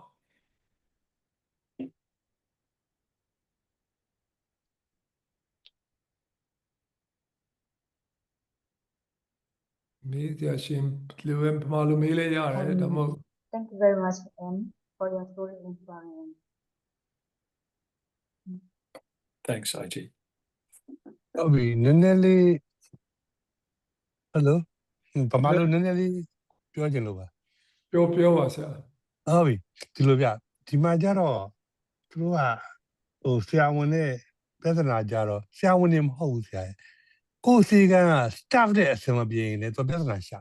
မေးစရာရှင်လူပဲပမာလိုမေးလဲရတယ်ဒါမှမဟုတ် Thank you very much, Em, for your story inspiring. Thanks, IT. ဟုတ်ပြီနည်းနည်းလေး hello ပမာလိုနည်းနည်းလေးပြောချင်လို့ပါပြောပါဆရာဟုတ်ပြီဒီလိုပြဒီမှာကြတော့သူတို့ကဟိုဆရာဝန်နဲ့ပြဿနာကြတော့ဆရာဝန်နေမဟုတ်ဘူးဆရာကိုယ်စီကန်းက staff တဲ့အဆင်မပြေရင်လည်းသူပြဿနာရှာ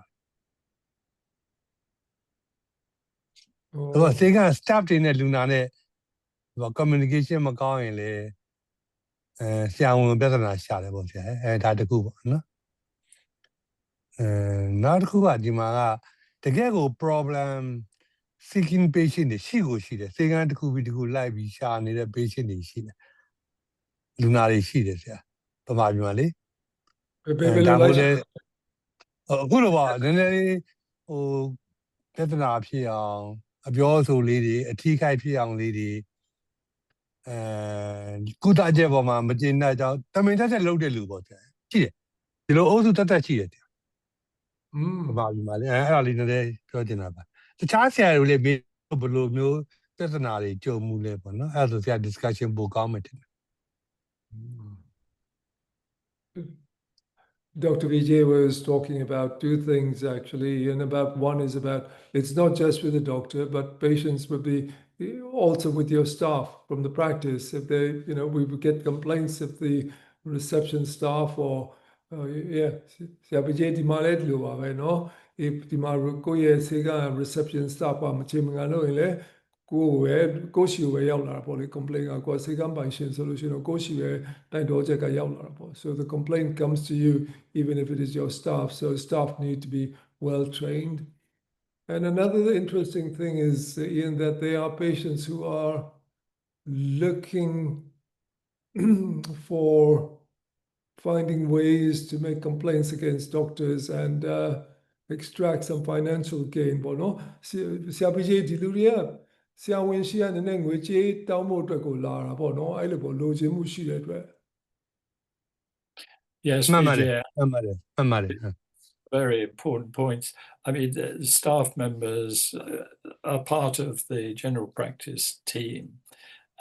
သူကစီကန်း staff တွေနဲ့လူနာနဲ့ဟို communication မကောင်းရင်လည်းဆရာဝန်ပြဿနာရှာတယ်ပေါ့ဆရာဒါတခုပေါ့နော်နောက်တစ်ခုကဒီမှာကတကယ်ကို problem seeking patient တွေရှိတယ်စေကန်းတစ်ခုပြီးတစ်ခုလိုက်ပြီးရှာနေတဲ့ patient တွေရှိတယ်လူနာတွေရှိတယ်ဆရာပမာပြမှာလေဘယ်လိုလိုက်အခုလိုပါနည်းနည်းလေးဟိုပြဿနာဖြစ်အောင်အပြောဆိုလေးတွေအထီးခိုက်ဖြစ်အောင်လေးတွေကုသချက်ပေါ်မှာမကျေနပ်ကြောင်းတမင်တက်လုပ်တဲ့လူပေါ့ဆရာရှိတယ်ဒီလိုအုပ်စုတက်ရှိတယ်ပမာပြမှာလေအဲ့ဒါလေးနည်းနည်းပြောချင်တာပါတခြားဆရာတွေလည်းဘယ်လိုမျိုးပြဿနာတွေကြုံမှုလဲပေါ့နော်အဲ့ဒါဆိုဆရာ discussion ပိုကောင်းမယ်ထင်တယ် Dr. Vijay was talking about two things actually, and about one is about it's not just with the doctor, but patients would be also with your staff from the practice. If they, you know, we would get complaints if the reception staff or if the reception staff areကိုရှိဝဲရောက်လာတာပေါ့လေ complaint ကကိုစေကမ်းပိုင်ရှင်ဆိုလို့ရှိရင်ကိုရှိဝဲတိုက်တော်ချက်ကရောက်လာတာပေါ့ so the complaint comes to you even if it is your staff so staff need to be well trained and another interesting thing is in that they are patients who are looking for finding ways to make complaints against doctors and extract some financial gain ပေါ့နော်ဆရာပကြီးဒီလူတွေကဆရာဝန်ရှိရတဲ့ငွေကြေးတောင်းဖို့အတွက်ကိုလာတာပေါ့နော်အဲ့လိုပေါ့လိုချင်မှုရှိတဲ့အတွက် Yes, Vijay. Very important points. I mean, the staff members are part of the general practice team,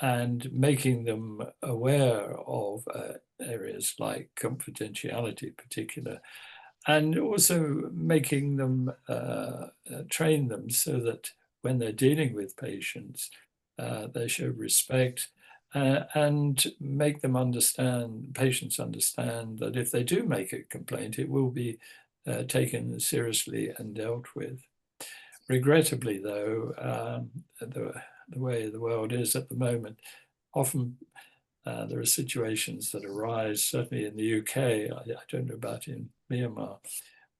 and making them aware of areas like confidentiality in particular, and also making them train them so that when they're dealing with patients, they show respect and make them understand, patients understand that if they do make a complaint, it will be taken seriously and dealt with. regrettably, though, the way the world is at the moment, often there are situations that arise, certainly in the UK, I don't know about in Myanmar,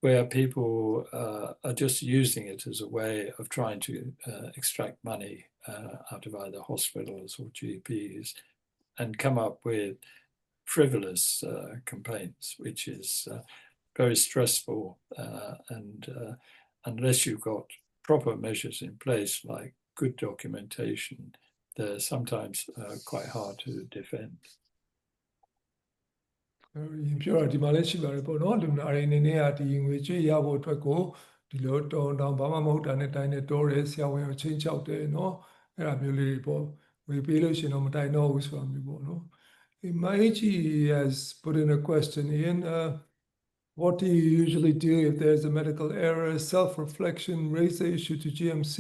where people are just using it as a way of trying to extract money out of either hospitals or GPs and come up with frivolous complaints, which is very stressful. And unless you've got proper measures in place, like good documentation, they're sometimes quite hard to defend. ပြောတော့ဒီမှာလည်းရှိပါတယ်ပေါ့နော်လူနာတွေအနေနဲ့ကဒီငွေကြေးရဖို့အတွက်ကိုဒီလိုတောင်းဘာမှမဟုတ်တာနဲ့တိုင်းနဲ့တိုးတယ်ဆရာဝန်ကိုချင်းချောက်တယ်နော်အဲ့ဒါမျိုးလေးတွေပေါ့ဝေပေးလို့ရှင်တော့မတိုင်တော့ဘူးဆိုတာမျိုးပေါ့နော် Maichi has put in a question in what do you usually do if there's a medical error self-reflection raise the issue to GMC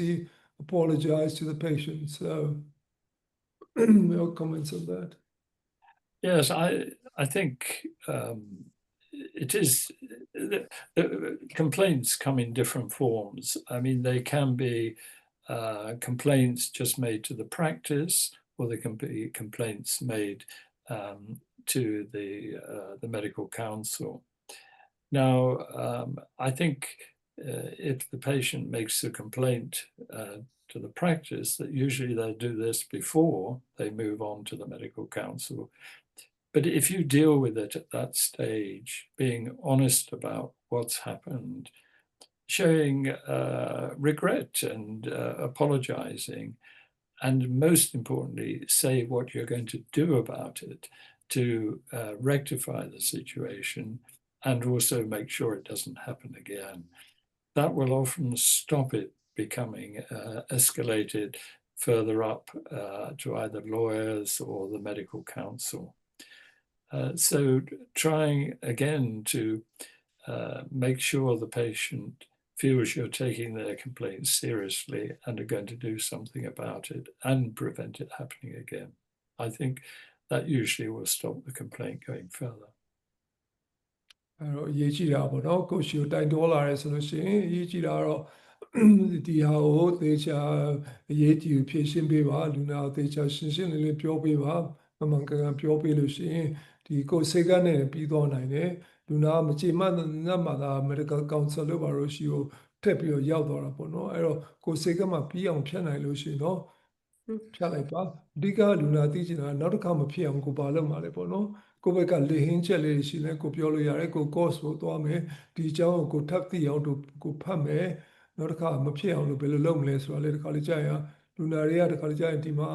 apologize to the patient so no comments on that. Yes, I think it is, the complaints come in different forms. I mean, they can be complaints just made to the practice, or they can be complaints made to the medical council. Now, I think if the patient makes a complaint to the practice, that usually they do this before they move on to the medical council. But if you deal with it at that stage, being honest about what's happened, showing regret and apologizing, and most importantly, say what you're going to do about it to rectify the situation and also make sure it doesn't happen again. That will often stop it becoming escalated further up to either lawyers or the medical council. So trying again to make sure the patient feels you're taking their complaints seriously and are going to do something about it and prevent it happening again. I think that usually will stop the complaint going further. အဲ့တော့အရေးကြီးတာပေါ့နော်ကိုရှိကိုတိုင်တော်လာရဲဆိုလို့ရှိရင်အရေးကြီးတာတော့ဒီဟာကိုသေချာအရေးကြီးဖြည့်ရှင်းပေးပါလူနာသေချာရှင်းရှင်းလင်းလင်းပြောပေးပါမမှန်ကန်ပြောပေးလို့ရှိရင်ဒီကိုစိတ်ကနဲ့ပြီးသွားနိုင်တယ်လူနာမကြည်မှတ်မှသာ medical council လို့ပါလို့ရှိကိုထက်ပြီးတော့ရောက်သွားတာပေါ့နော်အဲ့တော့ကိုစိတ်ကမှပြီးအောင်ဖြတ်နိုင်လို့ရှိရင်တော့ဖြတ်လိုက်ပါအဓိကလူနာသိချင်တာနောက်တစ်ခါမဖြစ်အောင်ကိုပါလုပ်မှာလေပေါ့နော်ကိုဘက်ကလေဟင်းချက်လေးရှိလဲကိုပြောလို့ရတယ်ကို course ကိုသွားမယ်ဒီအကြောင်းကိုထပ်သိအောင်ကိုဖတ်မယ်နောက်တစ်ခါမဖြစ်အောင်လို့ဘယ်လိုလုပ်မလဲဆိုတာလေတစ်ခါလေးကြာရင်လူနာတွေကတစ်ခါလေးကြာရင်ဒီမှာ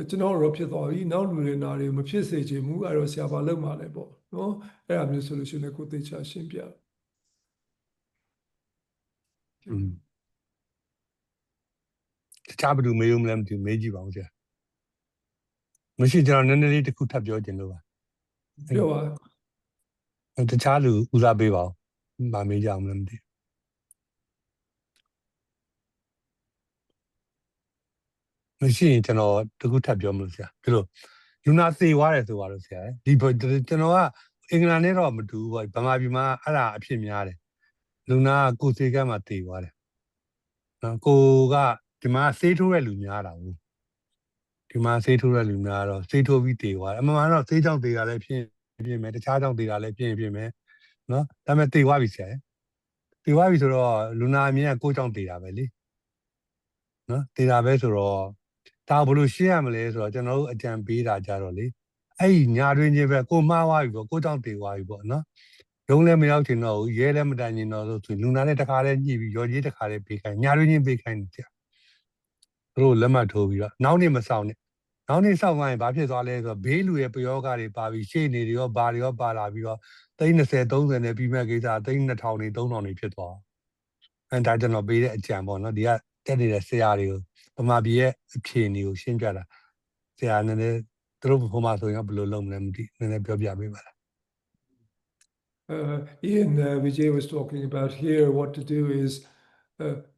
ကျွန်တော်တို့ဖြစ်သွားပြီနောက်လူတွေနာတွေမဖြစ်စေချင်ဘူးအဲ့တော့ဆရာပါလုပ်မှာလဲပေါ့နော်အဲ့ဒါမျိုးဆိုလို့ရှိရင်ကိုသိချာရှင်းပြတခြားဘယ်သူမေးဦးမလဲမသိဘူးမေးကြည့်ပါဦးဆရာမရှိကျွန်တော်နည်းနည်းလေးတစ်ခုထပ်ပြောချင်လို့ပါပြောပါတခြားလူဦးစားပေးပါဦးမမေးကြအောင်လည်းမသိမရှိရင်ကျွန်တော်တစ်ခုထပ်ပြောမလို့ဆရာဒီလိုလူနာသေသွားတယ်ဆိုပါလို့ဆရာဒီကျွန်တော်ကအင်္ဂလန်နဲ့တော့မတူဘူးပေါ့ဗမာပြည်မှာအဲ့ဒါအဖြစ်များတယ်လူနာကိုစေကမ်းမှာသေသွားတယ်နော်ကိုကဒီမှာဆေးထိုးတဲ့လူများတာဘူးဒီမှာဆေးထိုးတဲ့လူများတော့ဆေးထိုးပြီးသေသွားတယ်အမှန်မှန်တော့ဆေးကြောင့်သေတာလည်းဖြစ်မယ်တခြားကြောင့်သေတာလည်းဖြစ်မယ်နော်ဒါပေမဲ့သေသွားပြီဆရာသေသွားပြီဆိုတော့လူနာအမြင်ကကိုကြောင့်သေတာပဲလေနော်သေတာပဲဆိုတော့ဒါဘယ်လိုရှင်းရမလဲဆိုတော့ကျွန်တော်တို့အကြံပေးတာကြတော့လေအဲ့ဒီညာတွင်ချင်းပဲကိုမှားသွားပြီပေါ့ကိုကြောင့်သေသွားပြီပေါ့နော်ရုံးလည်းမရောက်ချင်တော့ဘူးရဲလည်းမတိုင်ချင်တော့ဆိုလူနာနဲ့တခါတည်းညှိပြီးရော်ကြီးတခါတည်းပေးခိုင်းညာတွင်ချင်းပေးခိုင်းတယ်ဆရာတို့လက်မှတ်ထိုးပြီးတော့နောက်နေ့မဆောင်နဲ့နောက်နေ့စောင့်သွားရင်ဘာဖြစ်သွားလဲဆိုတော့ဘေးလူရဲ့ပယောဂတွေပါပြီးရှေ့နေတွေရောဘာတွေရောပါလာပြီးတော့30 30နဲ့ပြီးမဲ့ကိစ္စ2000တွေ3000တွေဖြစ်သွားအဲ့ဒါကျွန်တော်ပေးတဲ့အကြံပေါ့နော်ဒီကတက်နေတဲ့ဆရာတွေကိုဗမာပြည်ရဲ့အဖြေတွေကိုရှင်းပြတာဆရာနည်းနည်းသူတို့ဘုံမှာဆိုရင်ဘယ်လိုလုပ်မလဲမသိနည်းနည်းပြောပြပေးပါလားIan Vijay was talking about here what to do is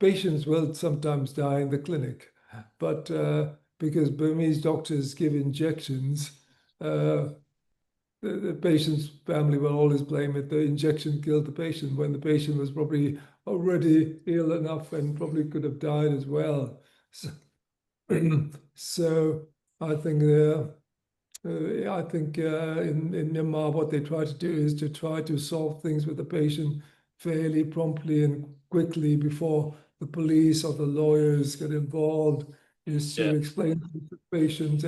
patients will sometimes die in the clinic but because Burmese doctors give injections the patient's family will always blame it. The injection killed the patient when the patient was probably already ill enough and probably could have died as well. So, so I think in Myanmar, what they try to do is to try to solve things with the patient fairly promptly and quickly before the police or the lawyers get involved, is to explain to the patient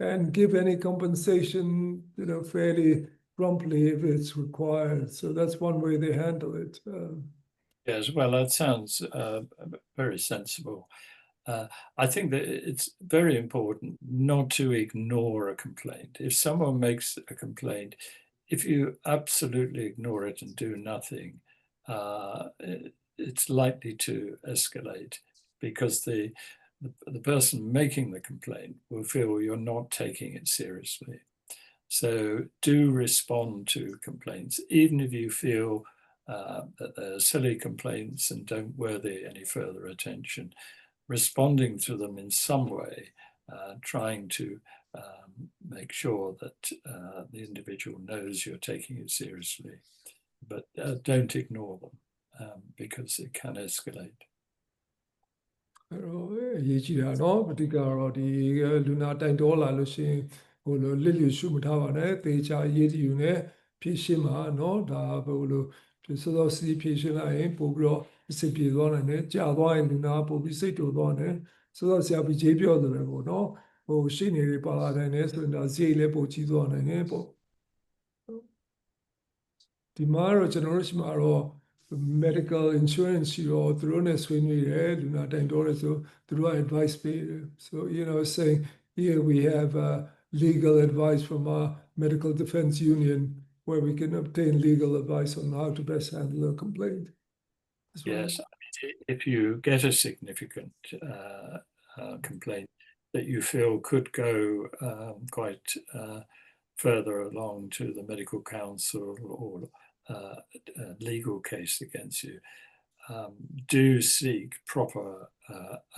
and give any compensation, fairly promptly if it's required. So that's one way they handle it. Yes, well, that sounds very sensible. I think that it's very important not to ignore a complaint. If someone makes a complaint, if you absolutely ignore it and do nothing, it's likely to escalate because the person making the complaint will feel you're not taking it seriously. So do respond to complaints, even if you feel that they're silly complaints and don't worthy any further attention. Responding to them in some way, trying to make sure that the individual knows you're taking it seriously, but don't ignore them because it can escalate. အဲ့တော့အရေးကြီးတာเนาะအဓိကတော့ဒီလူနာတိုင်တော်လာလို့ရှိရင်ဟိုလိုလစ်လျူရှုမထားပါနဲ့သေချာအရေးကြီးယူနဲ့ဖြည့်ရှင်းပါเนาะဒါဘယ်လိုစောစောစီးဖြည့်ရှင်းလိုက်ရင်ပို့ပြီးတော့အဆင်ပြေသွားနိုင်တယ်ကြာသွားရင်လူနာပို့ပြီးစိတ်တူသွားတယ်စောစောဆရာပြီးကြီးပြောတယ်ပေါ့เนาะဟိုရှင်းနေတွေပါလာနိုင်တယ်ဆိုရင်ဒါဈေးလည်းပို့ကြီးသွားနိုင်တယ်ပေါ့ဒီမှာတော့ကျွန်တော်တို့ရှိမှာတော့ medical insurance ရှိတော့သူတို့နဲ့ဆွေးနွေးတယ်လူနာတိုင်တော်တယ်ဆိုသူတို့က advice ပေးတယ် so saying here we have legal advice from our medical defense union where we can obtain legal advice on how to best handle a complaint. Yes, if you get a significant complaint that you feel could go quite further along to the medical council or legal case against you, do seek proper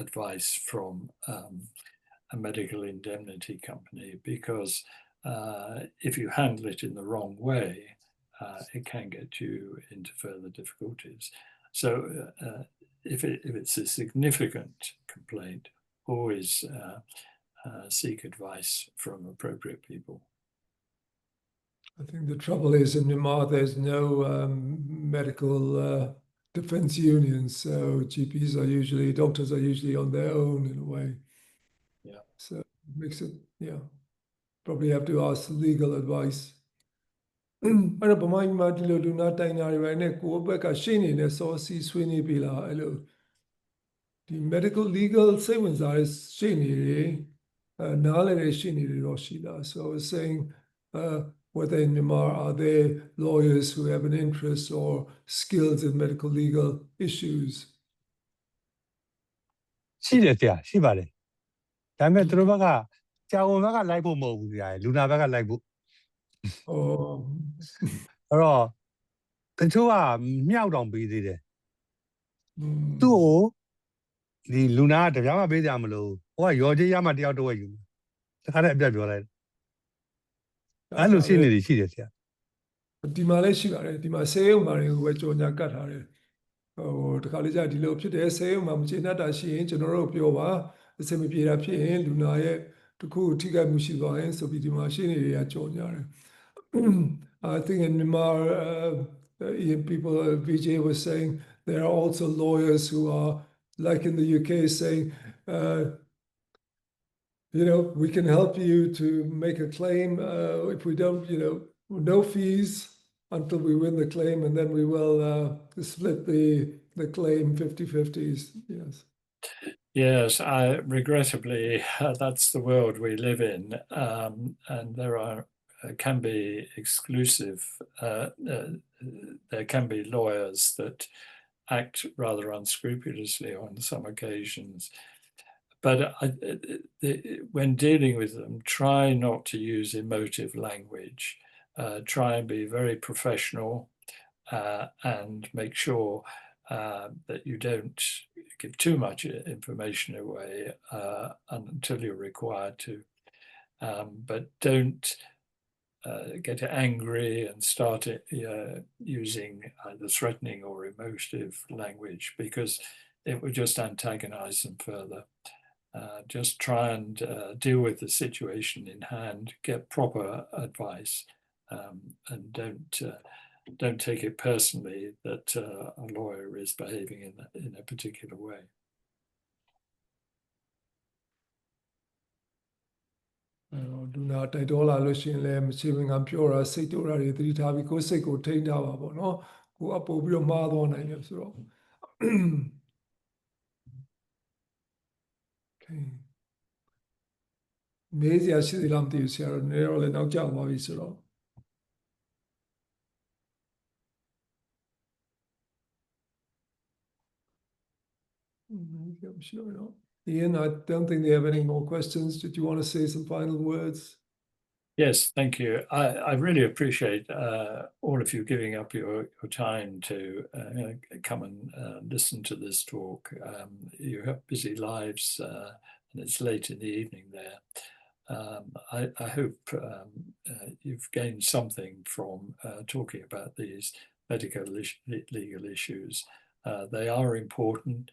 advice from a medical indemnity company, because if you handle it in the wrong way, it can get you into further difficulties. So if it's a significant complaint, always seek advice from appropriate people. I think the trouble is in Myanmar there's no medical defense unions, so GPs are usually, doctors are usually on their own in a way. Yeah. So it makes it, probably have to ask legal advice. အဲ့တော့ဗမာပြည်မှာဒီလိုလူနာတိုင်တာတွေပဲနဲ့ကိုယ့်ဘက်ကရှင်းနေတဲ့စောစီဆွေးနွေးပြီလားအဲ့လိုဒီ medical legal စိတ်ဝင်စားတဲ့ရှင်းနေတွေနားလည်တဲ့ရှင်းနေတွေတော့ရှိလား so I was saying whether in Myanmar are there lawyers who have an interest or skills in medical legal issues ရှိတယ်ဆရာရှိပါတယ်ဒါပေမဲ့သူတို့ဘက်ကကြာဝန်ဘက်ကလိုက်ဖို့မဟုတ်ဘူးဆရာလူနာဘက်ကလိုက်ဖို့ oh အဲ့တော့တချို့ကမြောက်တောင်ပေးသေးတယ်သူ့ကိုဒီလူနာကတပြားမှပေးကြမလို့ဟိုကရော်ကြီးရမှတယောက်တော့ယူတခါတည်းအပြတ်ပြောလိုက်အဲ့လိုရှိနေတယ်ရှိတယ်ဆရာဒီမှာလည်းရှိပါတယ်ဒီမှာဆေးရုံမှာတွေကိုပဲကြော်ညာကတ်ထားတယ်ဟိုတခါလေးကြာဒီလိုဖြစ်တယ်ဆေးရုံမှာမကျေနပ်တာရှိရင်ကျွန်တော်တို့ပြောပါအစင်မပြေတာဖြစ်ရင်လူနာရဲ့တခုထိခိုက်မှုရှိသွားရင်ဆိုပြီးဒီမှာရှင်းနေတွေကကြော်ညာတယ် I think in Myanmar people VJ was saying there are also lawyers who are like in the UK saying we can help you to make a claim if we don't no fees until we win the claim and then we will split the claim 50-50s yes Yes, regrettably that's the world we live in, and there can be exclusive there can be lawyers that act rather unscrupulously on some occasions. But when dealing with them, try not to use emotive language. Try and be very professional and make sure that you don't give too much information away until you're required to. But don't get angry and start using either threatening or emotive language, because it would just antagonize them further. Just try and deal with the situation in hand, get proper advice, and don't take it personally that a lawyer is behaving in a particular way. Luna tai dollar lotion le machine ngam pureစိတ်တို့ရာတွေသတိထားပြီးကိုယ်စိတ်ကိုထိန်းထားပါပေါ့နော်ကိုအပို့ပြီးတော့မှားသွားနိုင်တယ်ဆိုတော့ okay မေးစရာရှိသေးလားမသိဘူးဆရာတို့နေတော့လည်းနောက်ကျသွားပြီဆိုတော့ I'm sure not. Ian, I don't think they have any more questions. Did you want to say some final words? Yes, thank you. I really appreciate all of you giving up your time to come and listen to this talk. You have busy lives and it's late in the evening there. I hope you've gained something from talking about these medical legal issues. They are important,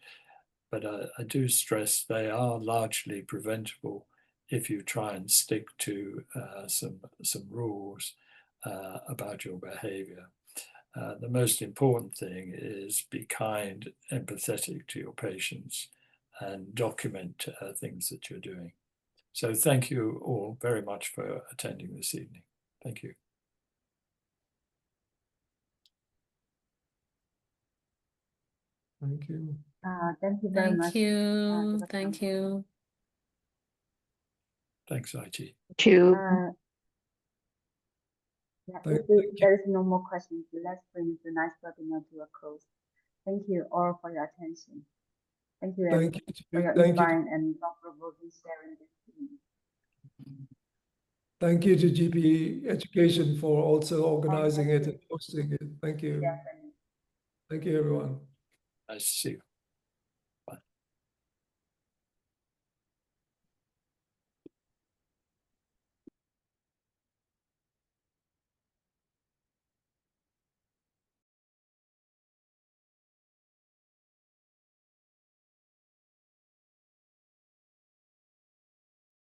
but I do stress they are largely preventable if you try and stick to some rules about your behavior. The most important thing is be kind, empathetic to your patients, and document things that you're doing. So thank you all very much for attending this evening. Thank you. Thank you. Thank you very much. Thank you. Thanks, IT. Thank you. If there is no more questions, let's bring tonight's webinar to a close. Thank you all for your attention. Thank you for your inspiring and thought-provoking sharing this evening. Thank you to GP Education for also organizing it and hosting it. Thank you. Definitely. Thank you, everyone. Nice to see you.